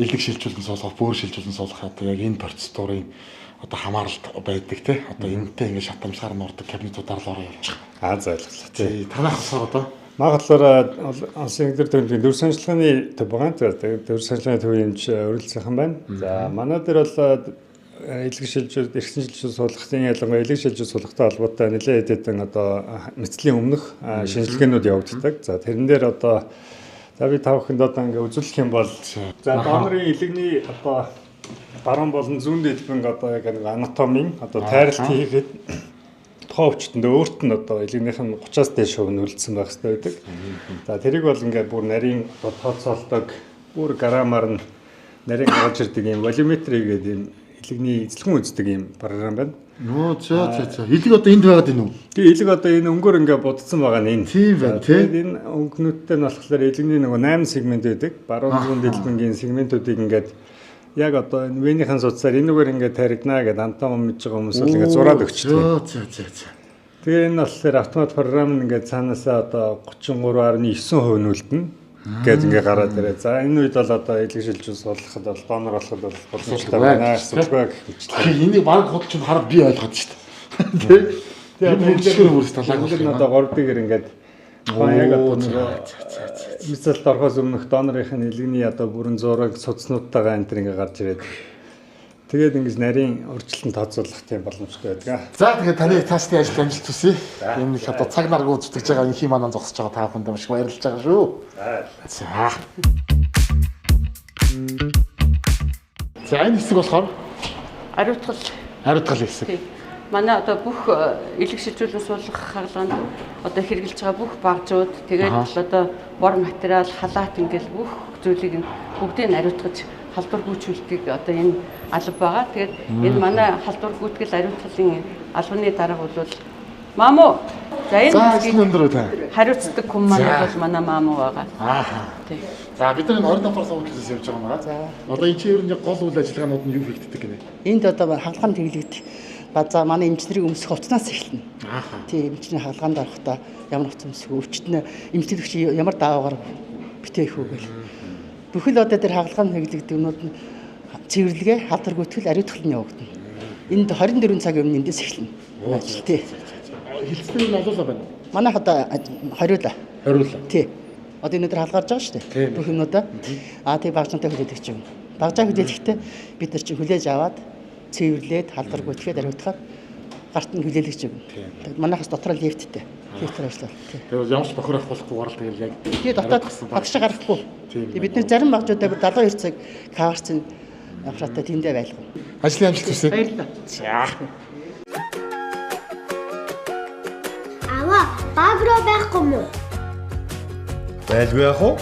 элэг шилжүүлэн суулгах, бөөр шилжүүлэн суулгах одоо яг энэ процедурын одоо хамааралд байдаг тий. Одоо энэтэй ингээд шатамжаар нурдаг кабинетуудаар л ороо явж байгаа. За ойлголоо тий. Танах болохоор одоо Магадлалаар улсын нэгдүгээр төвийн дүр санчлагын төв байгаа. Тэгээд дүр санчлагын төвийн эмч өрөлдсөн байна. За манай дээр бол элэг шилжүүлэлт, эрхсэн шилжүүлэлт суулгахын ялангуяа элэг шилжүүлэлт суулгахтай холбоотой нэлээд хэдэн одоо мэдлийн өмнөх шинжилгээнүүд явагддаг. За тэрэн дээр одоо за би тав хүнд одоо ингээ үзүүлэх юм бол за донорын элэгний одоо баруун болон зүүн дэлбэнг одоо яг нэг анатомийн одоо тайралт хийхэд тухайн өвчтөнд өөрт нь одоо элэгнийх нь 30-аас дээш хувь үлдсэн байх хэрэгтэй байдаг. За тэрийг бол ингээд бүр нарийн тооцоолдог бүр граммаар нь нарийн гаргаж ирдэг юм волюметри гэдэг юм хэлэгний эзлэгэн үздэг ийм програм байна. Нөө за. Илэг одоо энд байгаад байна уу? Тэгээ илэг одоо энэ өнгөөр ингээ будсан байгаа нь энэ. Тийм байна тий. Энэ өнгөнүүдтэй нь болохоор илэгний нөгөө 8 сегмент байдаг. Баруун зүүн дэлбэнгийн сегментүүдийг ингээд яг одоо энэ венийхэн судсаар энэгээр ингээд таригнаа гэдэг антом мэдж байгаа хүмүүс бол ингээд зураад өгчтэй. За. Тэгээ энэ болохоор автомат програм нь ингээд цаанаасаа одоо 33.9% нүүлдэнэ. Гээд ингээ гараад ирээ. За энэ үед бол одоо илгэшилж суулгахад бол донор болоход бол боломжтой байна. Сүлбэг гэвчлээ. Энийг баг хот ч хараад би ойлгоод шүү дээ. Тэгээ энэ дээр бүрс талааг бол одоо 3-гээр ингээд яг одоо мисэлд орохоос өмнөх донорын илгэний одоо бүрэн зураг судснуудтайгаа энэ төр ингээ гарч ирээд тэгээд ингэж нарийн урьдчилан тооцоолох тийм боломжтой байдаг. За тэгээд таны цаашдын ажил амжилт хүсье. Энэ их одоо цаг нарг үздэг байгаа энэ хий манаа зогсож байгаа та бүхэнд маш баярлж байгаа шүү. За. За энэ хэсэг болохоор хариуцгал хэсэг. Манай одоо бүх илэг шилжүүлэн суулгах хаалганд одоо хэрэгжилж байгаа бүх багжууд тэгээд л одоо бор материал, халаат ингээл бүх зүйлийг бүгдийг ариутгаж халдвар гүйцүүлэлтийг одоо энэ алба байгаа. Тэгээд энэ манай халдвар гүйтгэл ариутгалын албаны дарга бол Мамуу. За энэ өндөр үү? Хариуцдаг хүн маань бол манай Мамуу байгаа. Тийм. За бид нар 20 давхар суулгахаас явж байгаа маа. За. Одоо энэ чинь ер нь гол үйл ажиллагаанууд нь юу хийгддэг гинэ? Энд одоо хаалганд тэглэгдэх базаа манай эмчнэрийн өмсөх хувцаснаас эхэлнэ. Тийм эмчнэрийн хаалганд орохдоо ямар хувцас өмсөх вэ? Өчтнө эмчлэгч ямар даавгаар битээ их үү гэл. Бүхэл одоо тэр хаалганд тэглэгдэх юмнууд нь цэвэрлэгээ халдвар гүйтгэл ариутгал нь явагдана. Энд 24 цагийн өмнө эндээс эхэлнэ. Тий. Хилцдэг нь олоолаа байна. Манайх одоо хориулаа. Тий. Одоо энэ өдөр халгарж байгаа шүү дээ. Бүх юмудаа. Тий багжантай хүлээдэг юм. Багжаа хүлээхдээ бид нар чинь хүлээж аваад цэвэрлээд халдвар гүйтгэхэд ариутгаад гарт нь хүлээлгэж юм. Манайхаас дотор л лифттэй. Лифтээр ажиллаа. Тэгээд ямар ч бохор авахгүй гарал тэгэл яг. Тий дотоод багш гарахгүй. Бид нар зарим багжуудаа 72 цаг каварцын авраатай тэндээ байлгав. Ажлын амжилт хүсье. Баярлалаа. За. Багроо байхгүй мó? Байлгүй яах вэ?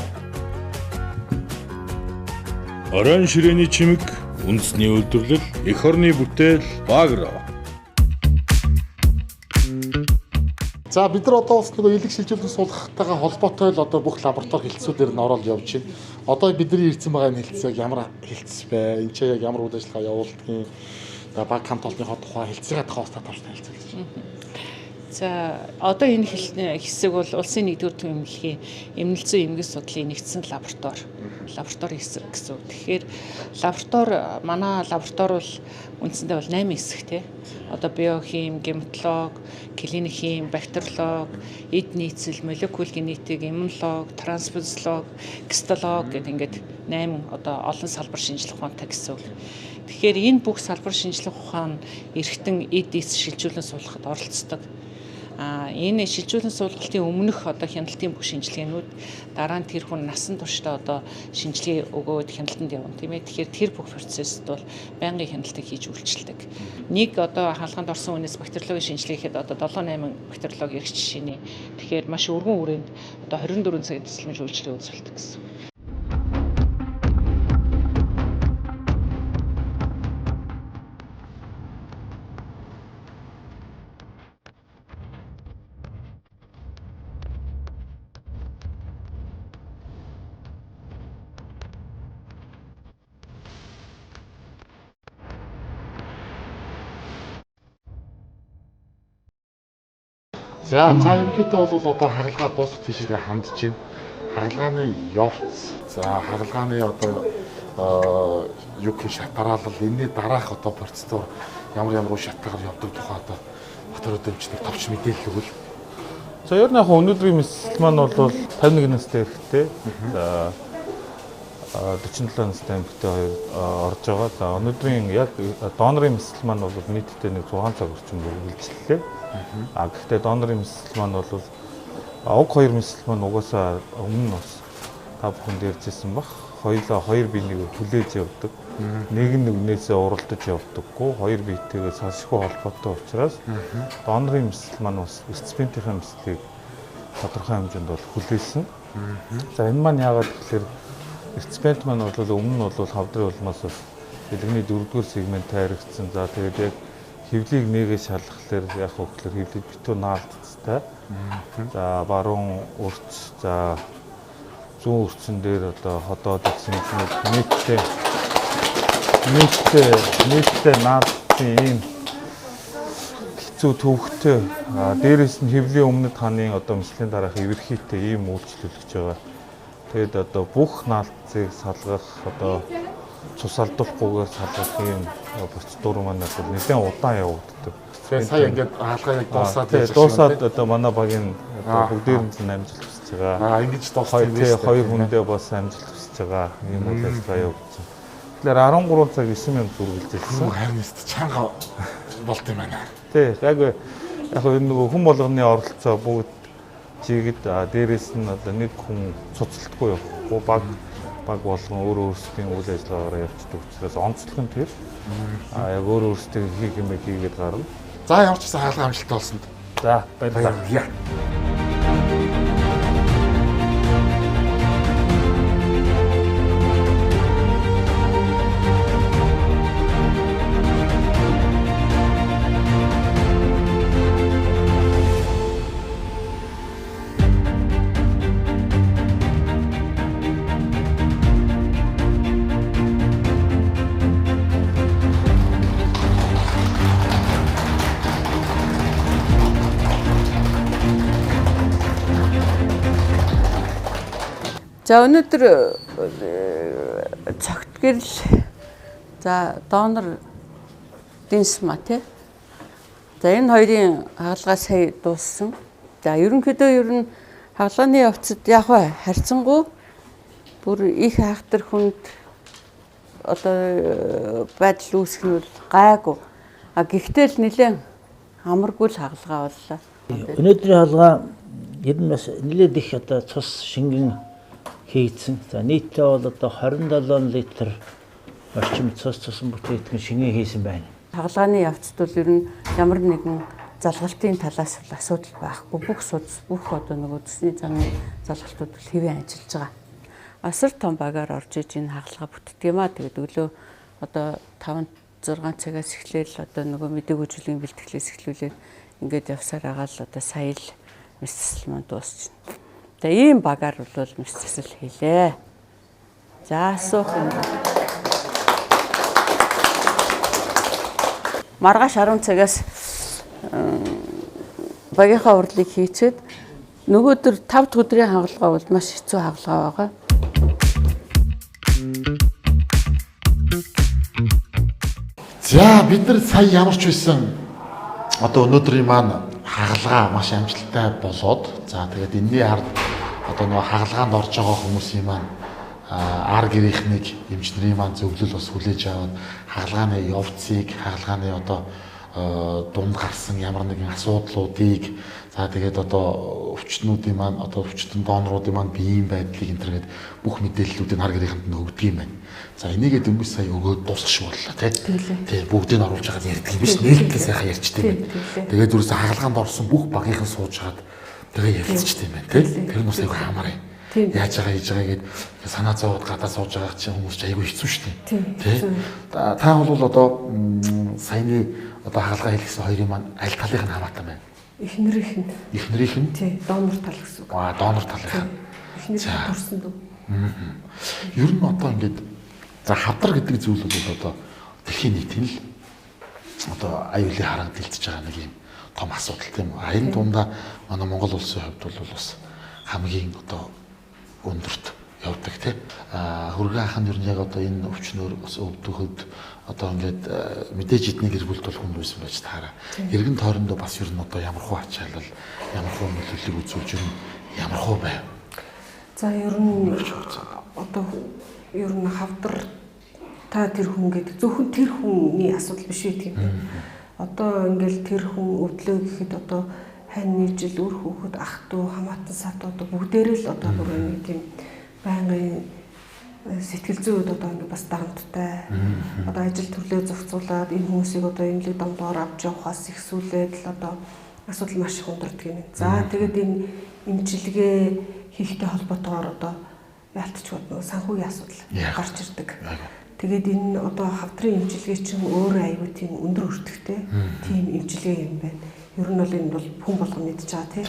Орон ширээний чимэг, үндэсний үйлдвэрлэл, эх орны бүтээл, багроо. За бид нар одоо бас нөгөө илэг шилжүүлэн суулгахтайгаа холбоотой л одоо бүх лаборатори хэлтсүүдээр нь ороод явж байна. Одоо бидний ирсэн байгаа энэ хэлтсийг ямар хэлтс бэ? Энд чи яг ямар үйл ажиллагаа явуулдгийг баг хамт олонныхоо тухай хэлтсийн тухай тавьсан хэлцүүлж байна. За одоо энэ хэсэг бол улсын 1-р төв эмнэлгийн эмнэлзэн эмгэг судлалын нэгдсэн лаборатори хэсэг гэсэн үг. Тэгэхээр манай лаборатори бол үндсэндээ бол 8 хэсэгтэй. Одоо биохим, гематолог, клиник хим, бактериолог, эд нийцэл, молекул генетик, иммунолог, трансфузиолог, гистолог гэдэг ингээд 8 одоо олон салбар шинжилгээ ухаантай гэсэн үг. Тэгэхээр энэ бүх салбар шинжилгээ ухаан эргэтэн эд нийцэл шилжүүлэн суулгахад оролцдог. Энэ шилжүүлэн суулгалтын өмнөх одоо хяналтын бүх шинжилгээнүүд дараа нь тэр хүн насан туршдаа одоо шинжилгээ өгөөд хяналтанд явна тийм ээ. Тэгэхээр тэр бүх процессд бол байнгын хяналтыг хийж үйлчилдэг. Нэг одоо хаалганд орсон хүнээс бактериологийн шинжилгээ хийхэд одоо 7-8 бактериологи эрх жишээний. Тэгэхээр маш өргөн хүрээнд одоо 24 цагийн тусламж үйлчилгээ үзүүлдэг гэсэн. За ерөнхийдөө бол одоо харгалгаа дуусах тийшээ хандж байна. Харгалгааны явц. За харгалгааны одоо юу гэх шатараалал энэний дараах одоо процедур ямар шатгаар явдаг тухай одоо батар өдөрчнийг товч мэдээлэл өгвөл. За ер нь яг өнөөдрийн мэсэл маань бол 51 настай эрэгтэй. За 47 настай эмэгтэй хоёр орж байгаа. За өнөөдрийн яг донорын мэсэл маань бол нийтдээ нэг 6 цаг орчим үргэлжлэлээ. Гэхдээ донорын мэсэл маань бол уг хоёр мэсэл маань угаасаа өмнө бас та бүхэнд ярьжсэн баг. Хоёулаа хоёр биенийг хүлээж явдаг. Нэг нь нэгнээсээ уралдаж явдаггүй. Хоёр биетэйгээ салшгүй холбоотой учраас донорын мэсэл маань бас реципиентийнхээ мэслийг тодорхой хэмжээнд бол хүлээсэн. За энэ маань яагаад гэхээр реципиент маань бол өмнө нь бол хавдрын улмаас Дэлгэний 4-р сегменттэй харигдсан. За тэгээд яг хөвлийг нэгээ шалгахлаар яг хөглөр хөвлийг битүү наалтцтай. За баруун урц за зүүн урцэн дээр одоо ходоод ирсэн нийтдээ наалтсан ийм хэцүү төвхтэй дээрээс нь хөвлийн өмнөд хааны одоо мөслийн дараах эвэрхийтэй ийм үйлчлүүлж байгаа. Тэгээд одоо бүх наалтцыг салгах одоо цус алдуулахгүйгээр салгах ийм процедур маань бол нэлээд удаан явагддаг. Тэгээ сая ингээд хаалгаа яг дуусаад одоо манай багийн бүгдээр нь амжилт хүсэж байгаа. Ингэж дууссан юм байна. Хоёр хүндээ бас амжилт хүсэж байгаа. Ийм үйл ажиллагаа явагдсан. Тэгэхээр 13 цаг 9 минут үргэлжилсэн. Харин өст чанга болт юм байна. Тий, яг нөгөө хүн болгоны оролцоо бүгд чигэд дээрээс нь одоо нэг хүн цуцлахгүй явахгүй баг болгон өөр өөрсдийн үйл ажиллагаагаар явцдаг учраас онцлог нь тэр яг өөр өөрсдөө хийх юм хийгээд гарна. За ямар ч гэсэн хаалга амжилттай болсон. За баярлалаа. За өнөөдөр цогт гэрэл за донор динсма тий. За энэ хоёрын хаалгаа сая дууссан. За ерөнхийдөө ер нь хаалганы явцад яг харьцангуй бүр их хайхтар хүнд одоо байдал үүсэх нь бол гайгүй. Гэхдээ л нэлээд амаргүй л хаалгаа боллоо. Өнөөдрийн хаалгаа ер нь бас нэлээд их одоо цус шингэн хийцэн. За нийтдээ бол одоо 27 литр орчим цусан бүтээгдэхүүн шингэн хийсэн байна. Хаалганы явцад бол ер нь ямар нэгэн залгалтын талаас бол асуудал байхгүй. Бүх судас бүх одоо нөгөө цэсний замын залгалтууд бол хэвэн ажиллаж байгаа. Асар том багаар орж иж энэ хаалгаа бүтдэг юм аа. Тэгээд өглөө одоо 5-6 цагаас эхлээл одоо нөгөө мэдээг үйлчлэгийн бэлтгэлээс эхлүүлээд ингээд явсаар агаал одоо сая л мэсцэл маань дуусчихна. Тэгээ ийм багаар бол мэсцэл хийлээ. За асуух юм. Маргааш 10 цагаас багийнхаа урдлыг хийчихэд нөгөөдөр 5 дахь өдрийн хагалгаа бол маш хэцүү хагалгаа байгаа. За бид нар сая ямар ч байсан одоо өнөөдрийн маань хагалгаа маш амжилттай болоод за тэгээд энэний ард одоо нөгөө хагалгаанд орж байгаа хүмүүсийн маань ар гэрийнхнийг эмчнэрийн маань зөвлөл бас хүлээж аваад хагалгааны явцыг хагалгааны одоо дунд гарсан ямар нэгэн асуудлуудыг за тэгээд одоо өвчтнүүдийн маань одоо өвчтөн доноруудын маань биеийн байдлыг энтергээд бүх мэдээллүүдийг ар гэрийнхэнд нь өгдөг юм байна. За энийгээ дөнгөж сая өгөөд дуусгах боллоо тий. Бүгдийг оруулж хагаад ярьдаг юм биш нээлттэй сайхан ярьчтэй юм. Тэгээд зүрээс хагалгаанд орсон бүх багийнхан сууж хагаад тэгээ ярилцчихдээ юм байна тий. Тэр нь бас аягүй хамаарай. Яаж байгаа хийж байгаа гээд санаа зовоод гадаа сууж байгаа чинь хүмүүс ч аягүй хэцүү шүү дээ. Тий. Та бол одоо саяны одоо хаалгаа хийлгэсэн хоёрын маань аль талынх нь хамаатан байна? Эхнэрийнх нь. Эхнэрийнх нь? Тий, донор тал гэсэн үг. Донор талынх нь. Эхнэрийнх төрсөн дөө. Ер нь одоо ингээд за хавдар гэдэг зүйл бол одоо дэлхийн нийтийн л одоо аюулын харант хилцэж байгаа нэг юм том асуудал тийм үү. Энэ дундаа манай Монгол улсын хувьд бол бас хамгийн одоо өндөрт явдаг тийм. Хөргөн ахын ер нь яг одоо энэ өвчнөөр бас өвдөхөд одоо ингээд мэдээж эдний гэр бүлд бол хүн байсан байж таараа. Иргэн тойрондоо бас ер нь одоо ямар хуу ачаалал, ямар хуу нөлөөллийг үзүүлж ямар хуу байв. За ер нь одоо ер нь хавдар та тэр хүн гэдэг зөвхөн тэр хүний асуудал биш үү тийм. Одоо ингээл тэр хүн өвдлөө гэхэд одоо хань нийжил үр хүүхэд ах トゥ хамаатан сад одоо бүгдээрээ л одоо бүр нэг тийм байнгын сэтгэл зүйд одоо ингэ бас дагамттай. Одоо ажил төрлөө зохицуулаад энэ хүмүүсийг одоо эмнэлэг домдоор авч явахаас ихсүүлээд л одоо асуудал маш их өндөрдөг юм. За тэгээд энэ эмчилгээ хийхтэй холбоотойгоор одоо яалтч бод нөгөө санхүүгийн асуудал гарч ирдэг. Тэгээд энэ одоо хавдрын эмчилгээ чинь өөрөө аюу тийм өндөр өртөгтэй тийм эмчилгээ юм байна. Ер нь бол энэ бол хүн болгон мэдж байгаа тийм.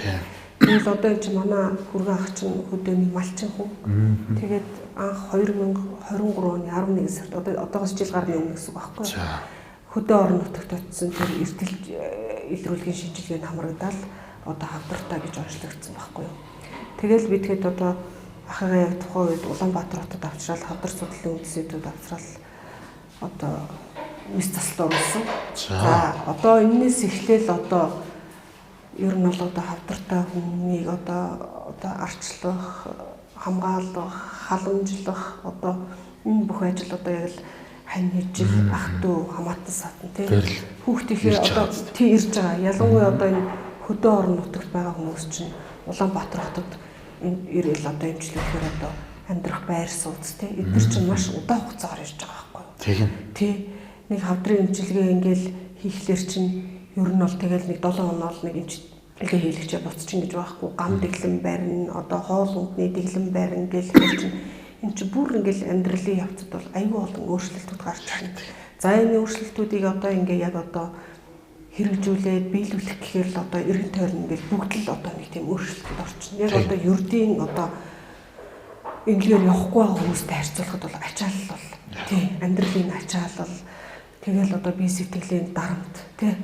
Тэгээд одоо энэ чинь манай хүргэн ах чинь хөдөөний малчин хүн. Тэгээд анх 2023 оны 11 сард одоогоос жил гарны өмнө гэсэн үг байхгүй юу? Хөдөө орон нутагт очсон тэр эртэл илрүүлгийн шинжилгээнд хамрагдаад одоо хавдртаа гэж онцлогдсон байхгүй юу? Тэгэл бидгээд одоо ахыгаа яг тухайн үед Улаанбаатар хотод авчрал хавдар судлалын үндэслэлүүд авчрал одоо мэс заслт оруулсан. За одоо энэс эхлээл одоо ер нь бол одоо хавдартай хүмүүнийг одоо арчлах, хамгаалах, халамжлах одоо энэ бүх ажил одоо яг л хань хижил ах トゥ хамаатан сатан тийм хүүхдийнхээ одоо тий ирж байгаа. Ялангуяа одоо энэ хөдөө орон нутагт байгаа хүмүүс чинь Улаанбаатар хотод ирэл одоо эмчлэхээр одоо амьдрах байр сууц тий эдгээр чинь маш удаан хугацаагаар ирж байгаа байхгүй юу? Тийм. Тий нэг хавдрын эмчилгээ ингээл хийхлээр чинь ер нь бол тэгэл нэг 7 хоног нэг эмчилгээ хийлгчээ буцчих гэж байхгүй гам дэглэм барина одоо хоол ундны дэглэм барина гэл чинь энэ чинь бүр ингээл амьдралын явцад бол аюул болон өөрчлөлтүүд гарч байна. За энэ өөрчлөлтүүдийг одоо ингээ яг одоо хэрэгжүүлээд биелүүлэх гэхээр л одоо эргэн тойрон ингээл бүгд л одоо нэг тийм өөрчлөлтөд орчихно. Яг одоо ердийн одоо ингээр явахгүй байгаа хүмүүстэй харьцуулахад бол ачаалал бол тий амьдралын ачаалал тэгэл одоо бие сэтгэлийн дарамт тий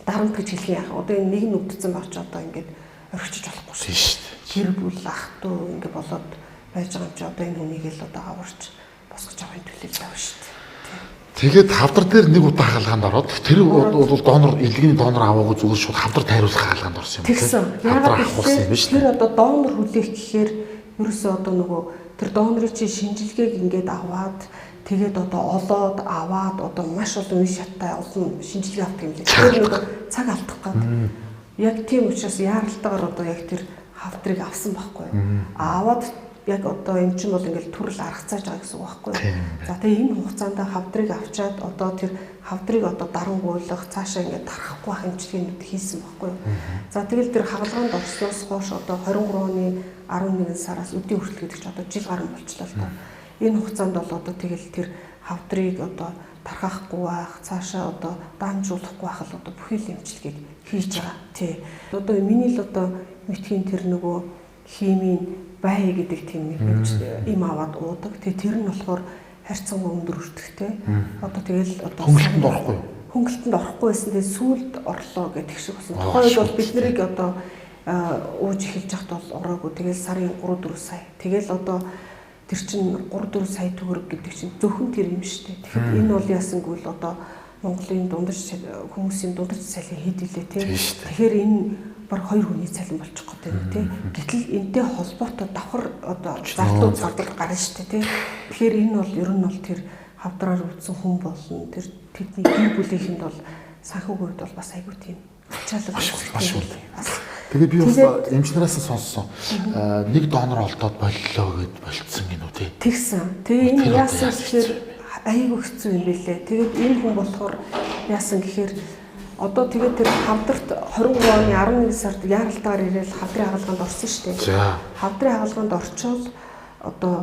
дарамт гэж хэлэх яах. Одоо энэ нэг нь өвдсөн багч одоо ингээд орхичиж болохгүй шүү дээ. Гэр бүл ах トゥ ингээд болоод байж байгаа юм чи одоо энэ хүнийг л одоо аварч босгож авахын төлөө явна шүү дээ. Тэгээд хавдар дээр нэг удаа хаалгаанд ороод тэр бол донор илгэний донор аваагүй зүгээр шууд хавдар тайруулах хаалгаанд орсон юм тийм. Яагаад гэвэл тэр одоо донор хүлээх гэхээр ерөөсөө одоо нөгөө тэр донорын чинь шинжилгээг ингээд аваад тэгээд одоо олоод аваад одоо маш олон үе шаттай олон шинжилгээ авдаг юм лээ. Тэр нөгөө цаг алдах гэдэг. Яг тийм учраас яаралтайгаар одоо яг тэр хавдрыг авсан байхгүй юу? Аваад яг одоо энэ чинь бол ингээл төрөл аргацааж байгаа гэсэн үг байхгүй юу. За тэгээ энэ хугацаанд хавдрыг авчаад одоо тэр хавдрыг одоо дарангуйлах цаашаа ингээд тарахгүй ах эмчилгээнүүд хийсэн байхгүй юу. За тэгэл тэр хагалгаанд орсноос хойш одоо 23 оны 11 сараас өдний хүртэл гэдэг чинь одоо жил гарсан болчихлоо л доо. Энэ хугацаанд бол одоо тэгэл тэр хавдрыг одоо тархахгүй байх, цаашаа одоо даамжуулахгүй байх л одоо бүхэл эмчилгээг хийж байгаа. Тий. Одоо миний л одоо мэдхийн тэр нөгөө химийн бай гэдэг тийм нэг юм аваад уудаг. Тэгээ тэр нь болохоор харьцангуй өндөр өртөгтэй. Одоо тэгэл одоо хөнгөлтөнд орохгүй юу? Хөнгөлтөнд орохгүй байсан. Тэгээ сүүлд орлоо гэдэг шиг болсон. Тухайд бол бид нарыг одоо ууж эхэлж байхад бол ороогүй. Тэгэл сарын 3-4 сая. Тэгэл одоо тэр чинь 3-4 сая төгрөг гэдэг чинь зөвхөн тэр юм шүү дээ. Тэгэхээр энэ бол яасангүй л одоо Монголын дундарч хүмүүсийн дундарч цалин хэд илээ тий. Тэгэхээр энэ баг 2 хүний цалин болчих гээд байна тий. Гэтэл энтэй холбоотой давхар одоо зардал гарна шүү дээ тий. Тэгэхээр энэ бол ер нь бол тэр хавдраар үлдсэн хүн болно. Тэр тэдний гэр бүлийнхэнд бол санхүүгийн хувьд бол бас айгүй тийм ачаалал маш үл. Тэгээ би бас эмчнараас сонссон. Нэг донор олдоод боллоо гэд болцсон гинүү тий. Тэгсэн. Тэгээ энэ яасан гэхээр айгүй хэцүү юм билээ. Тэгээд энэ хүн болохоор яасан гэхээр одоо тэгээд тэр хавдарт 23 оны 11 сард яаралтаар ирээл хавдрын хагалгаанд орсон шүү дээ. Хавдрын хагалгаанд орчоод одоо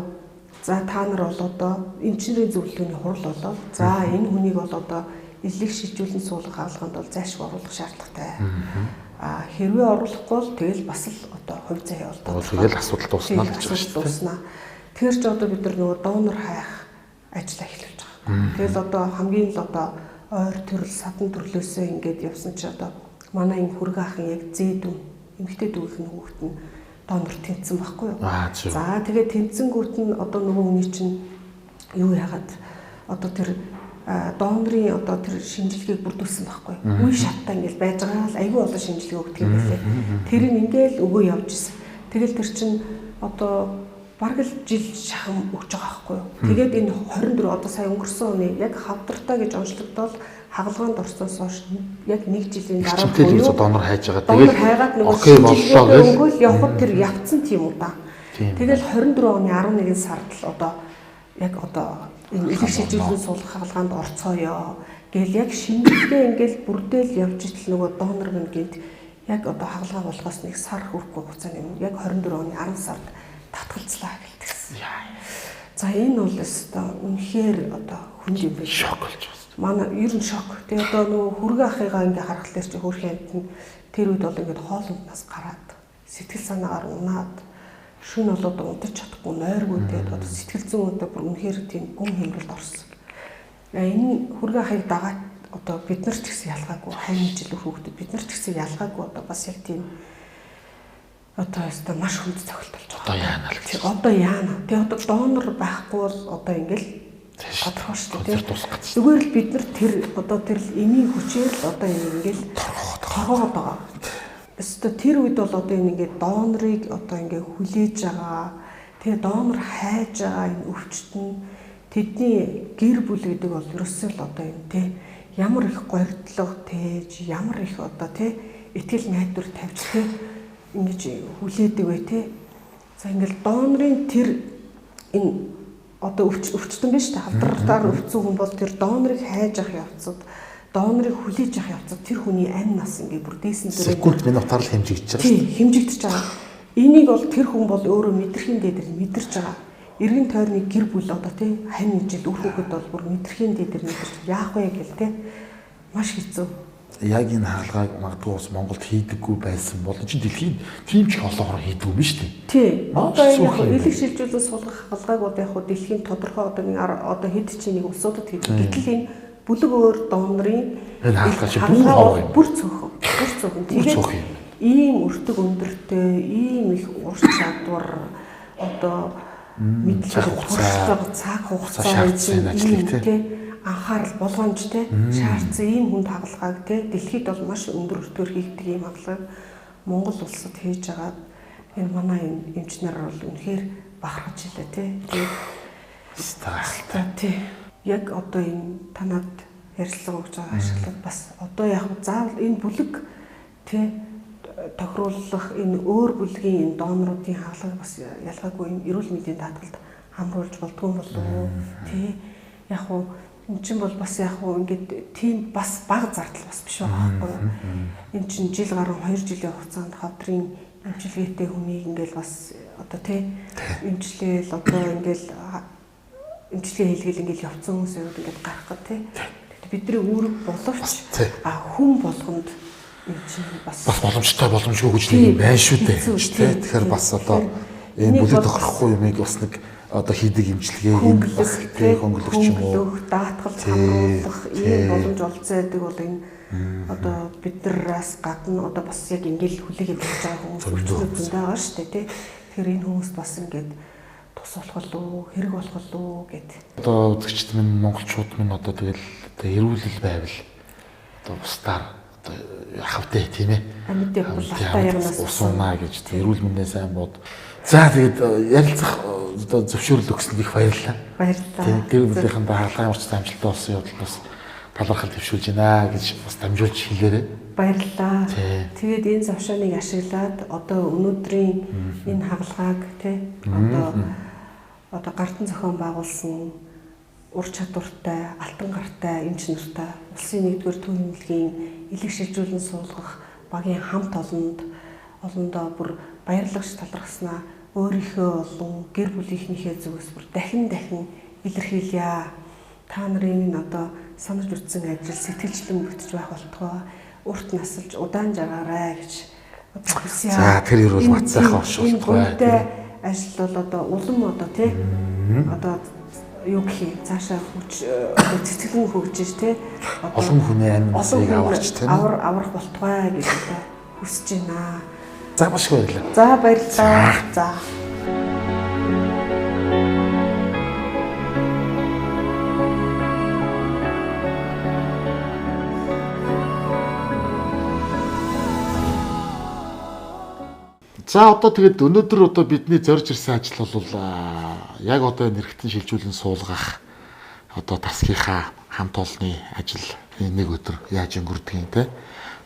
за та нар бол одоо эмчнэрийн зөвлөгөөний хурал болоод за энэ хүнийг бол одоо элэг шилжүүлэн суулгах хагалгаанд бол зайлшгүй оруулах шаардлагатай. Хэрвээ оруулахгүй бол тэгэл бас л одоо хувь заяа болдог. Тэгэл асуудал дуусна л гэж байна шүү дээ. Тэгэхээр ч одоо бид нар нөгөө донор хайх ажиллаа эхлүүлж байгаа. Тэгэл одоо хамгийн л одоо ойр төрөл садан төрлөөсөө ингээд явсан чи одоо манай энэ хүргэн ахын яг зээдүн эмэгтэй дүүгийн хүүхэд нь донор тэнцсэн байхгүй юу? За тэгээд тэнцэнгүүт нь одоо нөгөө хүний чинь юу яагаад одоо тэр донорын одоо тэр шинжилгээг бүрдүүлсэн байхгүй юу? Үе шаттай ингээд байж байгаа л айгүй олон шинжилгээ өгдөг юм билээ. Тэрийг ингээд өгөө явж исэн. Тэгэл тэр чинь одоо бараг л жил шахам өгч байгаа байхгүй юу? Тэгээд энэ 24 одоо сая өнгөрсөн оны яг хавдартаа гэж онцлогдоод хагалгаанд орсноос хойш яг 1 жилийн дараа буюу донор хайж байгаа. Тэгээд хайгаад нөгөө шинжилгээ өгөөл явхад тэр явцсан тийм үү да. Тэгэл 24 оны 11 сард л одоо яг одоо энэ элэг шилжүүлэн суулгах хагалгаанд орцооё гэл яг шинжилгээ ингээл бүрдээл явж итл нөгөө донор мэн гээд яг одоо хагалгаа болохоос нэг сар хүрэхгүй хугацааны өмнө яг 24 оны 10 сард татгалцлаа гэлтгсэн. За энэ бол өстой үнэхээр одоо хүн юм биш. Шок болж байна. Манай ер нь шок. Тэгээ одоо нөгөө хүргээ ахыгаа ингээ харахад чи хөрхийн амтнд тэр үед бол ингээд хоолнднаас гараад сэтгэл санаагаар унаад шүн бол одоо унтаж чадахгүй нойргүй тэгээд одоо сэтгэл зүйн одоо бүр үнэхээр тийм гүн хэмрэлд орсон. Энэ хүргээ ахыг дагаад одоо бид нар ч гэсэн ялгаагүй хань жил хүүхдэд бид нар ч гэсэн ялгаагүй одоо бас яг тийм одоо өстой маш хүнд цогт болж байгаа. Одоо яана л гэж. Одоо яана. Тэгээ одоо донор байхгүй бол одоо ингээл тодорхой шүү дээ. Зүгээр л бид нар тэр одоо тэр эмийн хүчээр л одоо ингээл торгоод байгаа. Өстой тэр үед бол одоо ингээд донорыг одоо ингээ хүлээж байгаа. Тэгээ донор хайж байгаа энэ өвчт нь тэдний гэр бүл гэдэг бол ерөөсөө л одоо юм те ямар их горьдлого тээж ямар их одоо те итгэл найдвар тавьж те ингэж хүлээдэг бай те. За ингээл донорын тэр энэ одоо өвчтөн биш та халдвартаар өвцсөн хүн бол тэр донорыг хайж авах явцад донорыг хүлээж авах явцад тэр хүний амь нас ингээ бүр дээсэн дээр секунд минутаар л хэмжигдэж байгаа. Тийм хэмжигдэж байгаа. Энийг бол тэр хүн бол өөрөө мэдрэхийн дээр мэдэрч байгаа. Эргэн тойрны гэр бүл одоо тий хань ижил үр хүүхэд бол бүр мэдрэхийн дээр мэдэрч яах вэ гэл тий маш хэцүү. Яг энэ хаалгааг магадгүй бас Монголд хийдэггүй байсан бол чинь дэлхийн тийм ч олоогоор хийдэг юм шүү дээ. Тий. Одоо энэ элэг шилжүүлэн суулгах хаалгааг яг дэлхийн тодорхой одоо нэг одоо хэд ч нэг улсуудад хийдэг. Гэтэл энэ бүлэг өөр донорын энэ хаалгаа чи бүр хоо юм. Бүр цөөхөн. Бүр цөөхөн. Тэгээд ийм өртөг өндөртэй, ийм их ур чадвар одоо мэдлэг цаг хугацаа тийм анхаарал болгоомжтой шаардсан ийм хүнд хаалгааг тийм дэлхийд бол маш өндөр өртгөр хийгдэг ийм хаалгааг Монгол улсад хийж байгаа энэ манай эмчнэр бол үнэхээр бахархаж илээ тийм тийм яг одоо энэ танад ярьсан өгч байгаа ашиглаад бас одоо яг заавал энэ бүлэг тийм тохируулах энэ өөр бүлгийн энэ доноруудын хаалгыг бас ялгаагүй энэ эрүүл мэндийн даатгалд хамруулж болдгоо болов уу тий яг уу эн чинь бол бас яг уу ингээд тийм бас бага зардал бас биш байгаа байхгүй эн чинь жил гаруй 2 жилийн хугацаанд хавдрын эмчилгээтэй хүнийг ингээд бас одоо тий эмчлээл одоо ингээд эмчилгээ хийлгээл ингээд явцсан хүмүүс ингээд гарах гэх тий бидний үүрэг боловч хүн болгонд бас боломжгүй гэж нэг байна шүү дээ. Тэгэхээр бас одоо энэ бүлэг тохирохгүй юмыг бас нэг одоо хийдэг имчилгээ юм бас тэг хөнгөлөгч юм уу даатгалж хамруулах ийм боломж олцоодаг бол энэ одоо биднээс гадна одоо бас яг ингээл хүлээгээд байж байгаа хүмүүс зөндөө байгаа шүү дээ тий. Тэгэхээр энэ хүмүүс бас ингээд тус болох уу хэрэг болох уу гэд. Одоо үзэгчд минь монголчууд минь одоо тэгэл эрүүлэл байвал одоо бусдаар хавтай тийм ээ. Амьд бол хавтай ярнаас усунаа гэж эрүүл мэндийн сайн бод. За тэгээд ярилцах одоо зөвшөөрөл өгсөнд их баярлалаа. Баярлалаа. Гэр бүлийнхэн хаалгын урьд амжилттай болсон явдал бас талархал төвшүүлж байна гэж бас дамжуулж хэлээрэй. Баярлалаа. Тэгээд энэ завшааныг ашиглаад одоо өнөөдрийн энэ хаалгааг тий одоо гартан зохион байгуулсан ур чадвартай, алтан гартай эмч нартай улсын 1-р төв эмнэлгийн элэг шилжүүлэн суулгах багийн хамт олондоо бүр баярлагч талархснаа өөрийнхөө болон гэр бүлийнхнийхээ зүгээс бүр дахин илэрхийлье. Та нарын одоо санаж үзсэн ажил сэтгэлжлэн бүтэж байх болтугай урт насалж удаан жаргаарай гэж хүсье. За тэр юу бол бацсайхан оршуултгай. Ажил бол одоо улам одоо тий одоо юу гэх юм цаашаа хүч цэцгэлэн хөгжиж тий олон хүний амь насыг аварч тий аврах болтугай гэж одоо хүсэж байна. За маш их баярлалаа. За баярлалаа. За. За одоо тэгээд өнөөдөр одоо бидний зорж ирсэн ажил бол яг одоо нэрхтэн шилжүүлэн суулгах одоо тасгийнхаа хамт олонны ажил нэг өдөр яаж өнгөрдөг юм те.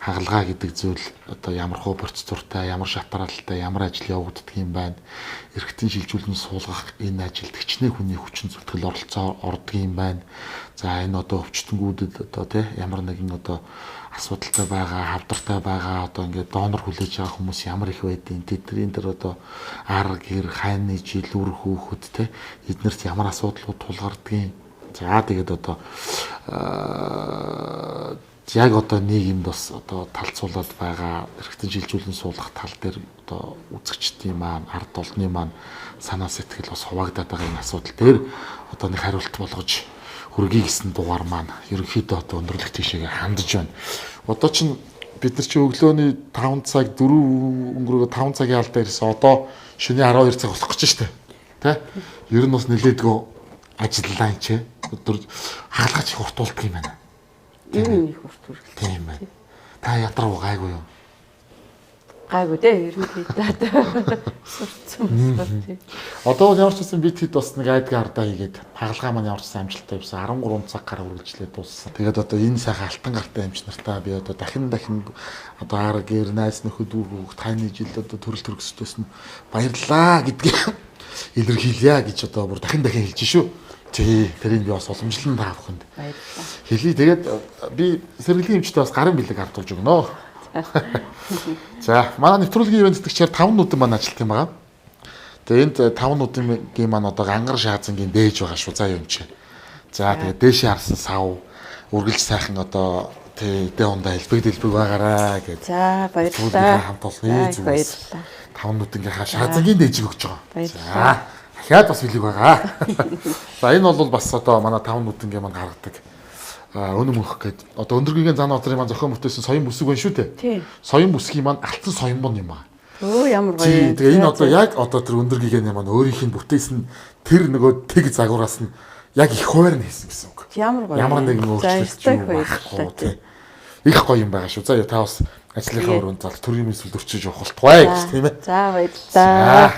хагалгаа гэдэг зүйл одоо ямар хөө процедуртай, ямар шатралтай, ямар ажил явагддаг юм байна. Эрхтэн шилжүүлэн суулгах энэ ажилд хичнээн хүний хүчин зүтгэл оролцоо ордог юм байна. За энэ одоо өвчтөнгүүдэд одоо тий ямар нэгэн одоо асуудалтай байгаа, хавдартай байгаа одоо ингээд донор хүлээж байгаа хүмүүс ямар их байдیں۔ Тэдний дээр одоо ар гэр хайны жил үр хөөхөд тий эднэрт ямар асуудлууд тулгардгийг. За тэгээд одоо яг одоо нийгэмд бас одоо талцуулаад байгаа эрхтэн шилжүүлэн суулгах тал дээр одоо үзэгчдийн маань ард олонны маань санаа сэтгэл бас хуваагдаад байгаа энэ асуудал дээр одоо нэг хариулт болгож хүргэе гэсэн дугаар маань ерөнхийдөө одоо өндөрлөх тийшээгээ хандж байна. Одоо чинь бид нар чи өглөөний 5 цаг 4 өнгөрөөгөө 5 цагийн алдаа ирсэн. Одоо шөнийн 12 цаг болох гэж штэ. Тэ? Ер нь бас нэлээдгөө ажиллаа энэ ч өдөр хаалгач их уртуулдаг юм байна. Энэ их урт үргэлж. Тийм байна. Та ядраа гайгүй юу? Гайгүй дээ ерөнхийдөө сурцсан. Одоо ямар ч байсан бид хэд бас нэг айдгийн ардаа хийгээд хагалгаа маань ямар ч амжилттай явсан 13 цаг гараа үргэлжлээд дууссан. Тэгээд одоо энэ сайхан алтан гартай эмч нартаа би одоо дахин одоо ар гэр найс нөхөд дүү хүүхд таны жил одоо төрөл төрөсдөөс нь баярлаа гэдгийг илэрхийлье гэж одоо бүр дахин хэлж шүү. Тий, тэрийг би бас уламжлан та бүхэнд баярлалаа. Хэлий тэгээд би сэргэлийн эмчтэй бас гарын бэлэг ардуулж өгнө. За, манай нэвтрүүлгийн ивент тэтгчээр 5 нүдэн маань ажилт юм байгаа. Тэгээд энд 5 нүдэн маань одоо гангар шаазангийн дээж байгаа шүү. За юм чи. За, тэгээд дээшээ харсан сав үргэлж сайхан одоо тэ ундаа хэлбэг байгаараа гэж. За, баярлалаа. Хамт олны зүгээс 5 нүдэн шаазангийн дээжийг өгч байгаа. За, дахиад бас билэг байгаа. За, энэ бол бас одоо манай 5 нүдэн маань гаргадаг. Өнөм мөнх гээд одоо өндөргийн зан одрын маань зохион бүтээсэн соён бүсэг байна шүү дээ. Тийм. Соён бүсгийн маань алтан соён бон юм аа. Өө ямар гоё. Тэгээ энэ одоо яг одоо тэр өндөргийн маань өөрийнх нь бүтээсэн тэр нөгөө тэг загвараас нь яг их хуваар нь хийсэн гэсэн үг. Ямар гоё. Ямар нэг өөрчлөлт байхгүй. Их гоё юм байгаа шүү. За та бас ажлынхаа өрөөнд зал төрийн мэсэл дөрчиж явах болтугай гэж тийм ээ. За баярлалаа.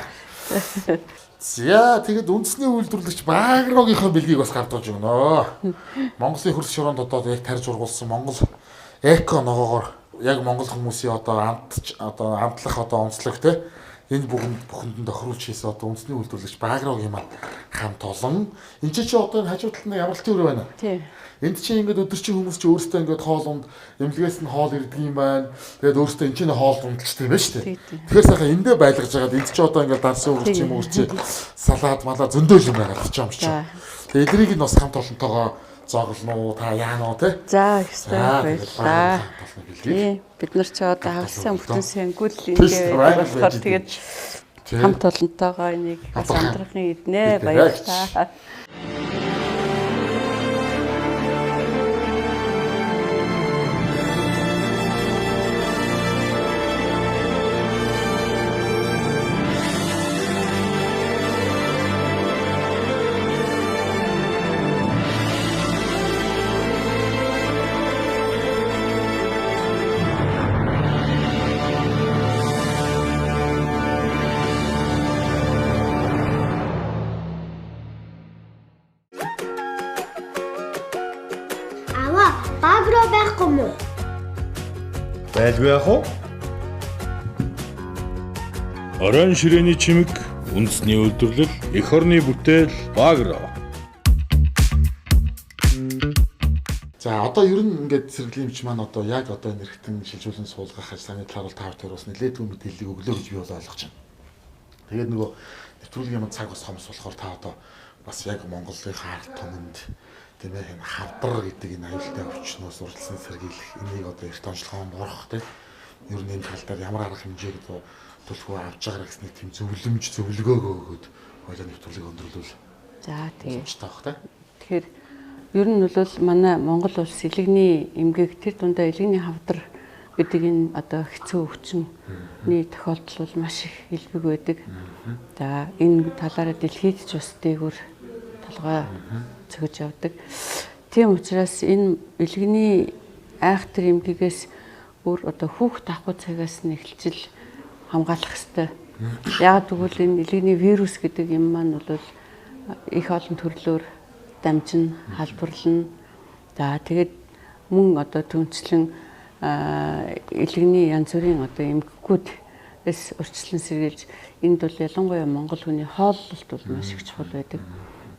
За тэгээд үндэсний үйлдвэрлэгч Багрогийнхаа бэлгийг бас гардуулж өгнө. Монголын хөрс шороонд одоо яг тарж ургуулсан Монгол эко ногоогоор яг монгол хүмүүсийн одоо амтлах одоо онцлог те энэ бүхэнд тохируулж хийсэн одоо үндэсний үйлдвэрлэгч Багрогийн маань хамт олон энэ чи одоо хажуу талд нэг амралтын үр байна. Тийм. Энд чинь ингээд өдөржин хүмүүс чи өөрсдөө ингээд хоол унд эмнэлгээс нь хоол ирдэг юм байна. Тэгээд өөрсдөө энэ чинь хоол ундчдаг юм байна шүү дээ. Тэгэхээр сайхан эндээ байлгаж байгаад энд чи одоо ингээд дарсан үрч юм үрч салаад малаа зөндөөл юм байгаа ч юм чи. Тэгээд эдрийг нь бас хамт олонтойгоо зоглоно та яана уу те. За ихтэй баярлалаа. Бид нар ч одоо хагасан бүтэнсэн гүйл ингээд болохоор тэгээд хамт олонтойгоо энийг бас амтрахын эднэ баярлалаа. Багро байхгүй мó? Байлгүй яах вэ? Орон ширээний чимэг, үндэсний үйлдвэрлэл, эх орны бүтээл, Багро. За одоо ер нь ингээд сэргэлэмч маань одоо яг одоо нэрхтэн шилжүүлэн суулгах ажлын талаар бол та бүхэн бас нэлээдгүй мэдээллийг өглөө гэж би бол ойлгож байна. Тэгээд нөгөө нэвтрүүлгийн цаг бас хомс болохоор та одоо бас яг Монголынхаа ард түмэнд тийм ээ энэ хавдар гэдэг энэ аюултай өвчнөөс уралсан сэргийлэх энийг одоо эрт онцлогоонд орох тийм ер нь энэ тал дээр ямар арга хэмжээг төлөвлөгөө авч байгаа гэсэн нэг тийм зөвлөгөөгөө өгөөд хойлоо нэвтрүүлгийг өндөрлүүл. За тийм. Тэгэхээр ер нь бол манай Монгол улс илэгний эмгээг тэр дундаа илэгний хавдар гэдэг энэ одоо хэцүү өвчнөний тохиолдол бол маш их илбэг байдаг. За энэ талаараа дэлхийд ч бас дээгүүр толгой цогж явдаг. Тийм учраас энэ илэгний айхтар эмгэгээс бүр одоо хүүхд авах цагаас нь эхэлж хамгаалах хэрэгтэй. Яг тэгвэл энэ илэгний вирус гэдэг юм маань бол их олон төрлөөр дамжин халдварлана. За тэгээд мөн одоо түнчлэн илгэний янз бүрийн одоо эмгэггүйдээс урьдчилан сэргийлж энд бол ялангуяа монгол хүний хооллолт бол маш их чухал байдаг.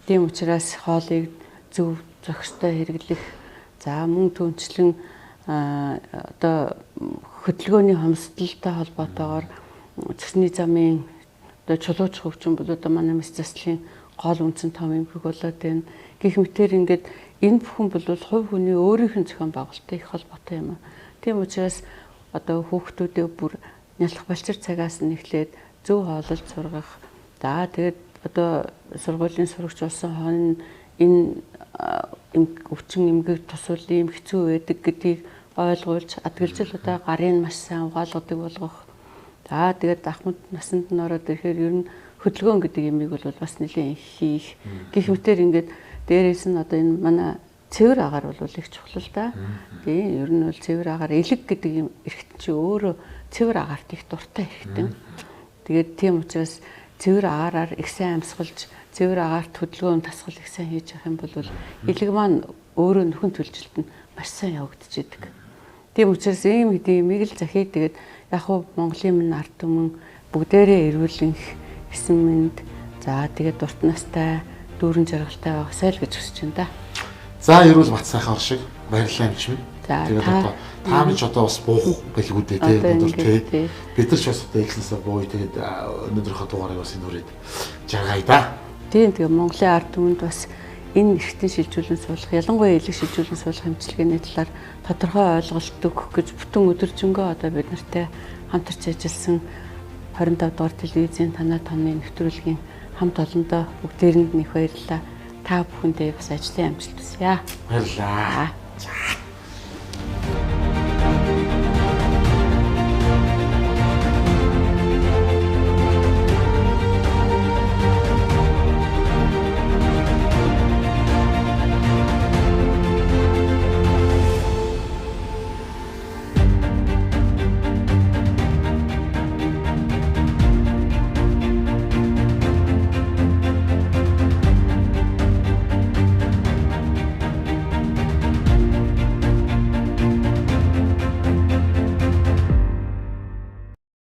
Тийм учраас хоолыг зөв зохистой хэрэглэх, за мөн түнчлэн одоо хөдөлгөөний хомсдолтой холбоотойгоор цэсний замын одоо чулууч хөвчин бол одоо манай мэс заслын гол үндсэн том эмгэг болоод байна. Гэх мэтээр ингээд энэ бүхэн бол хувь хүний өөрийнх нь зохион байгуулалттай их холбоотой юм. Тийм учраас одоо хүүхдүүдээ бүр нялх балчир цагаас нь эхлээд зөв хооллолт сургах. За тэгээд одоо сургуулийн сурагч болсон хойно энэ өвчин эмгэг тусвал ийм хэцүү байдаг гэдгийг ойлгуулж адгалжил одоо гарын маш сайн угаалгадаг болгох. За тэгээд ахмад насанд нь ороод ирэхээр ер нь хөдөлгөөн гэдэг юмыг бол бас нэлээд хийх. Гэх мэтээр ингээд дээрээс нь одоо энэ манай цэвэр агаар бол их чухал л да. Тийм ер нь бол цэвэр агаар элэг гэдэг юм эргэтэн чи өөрөө цэвэр агаарт их дуртай эргэтэн. Тэгээд тийм учраас цэвэр агаараар их сайн амьсгалж цэвэр агаарт хөдөлгөөн тасгал их сайн хийж явах юм бол элэг маань өөрөө нөхөн төлжилт нь маш сайн явагдчихэдэг. Тийм учраас ийм хэдийн юмыг л захий тэгээд яг хуу Монголын минь ард түмэн бүгдээрээ эрүүлэн эсэн мэнд за тэгээд дурт настай дүүрэн жаргалтай байгаасай л гэж хүсэж байна да. За эрүүл бат сайхан шиг баярлалаа юм чинь. Тэгээд одоо та минь ч одоо бас буух байлгүй дээ өнөөдөр тий. Бид нар ч бас одоо эхлээсээ бууя тэгээд өнөөдрийнхөө дугаарыг бас энэ үрээд жаргая да. Тийм тэгээ Монголын ард түмэнд бас энэ эрхтэн шилжүүлэн суулгах, ялангуяа элэг шилжүүлэн суулгах хэмжлэгээний талаар тодорхой ойлголт өгөх гэж бүтэн өдөржингөө одоо бид нартай хамтарч ажилласан 25 дугаар телевизийн танаа тооны нэвтрүүлгийн хамт олондоо бүгдээрэнд нэг баярлалаа. Та бүхэндээ бас ажлын амжилт хүсье. Баярлалаа.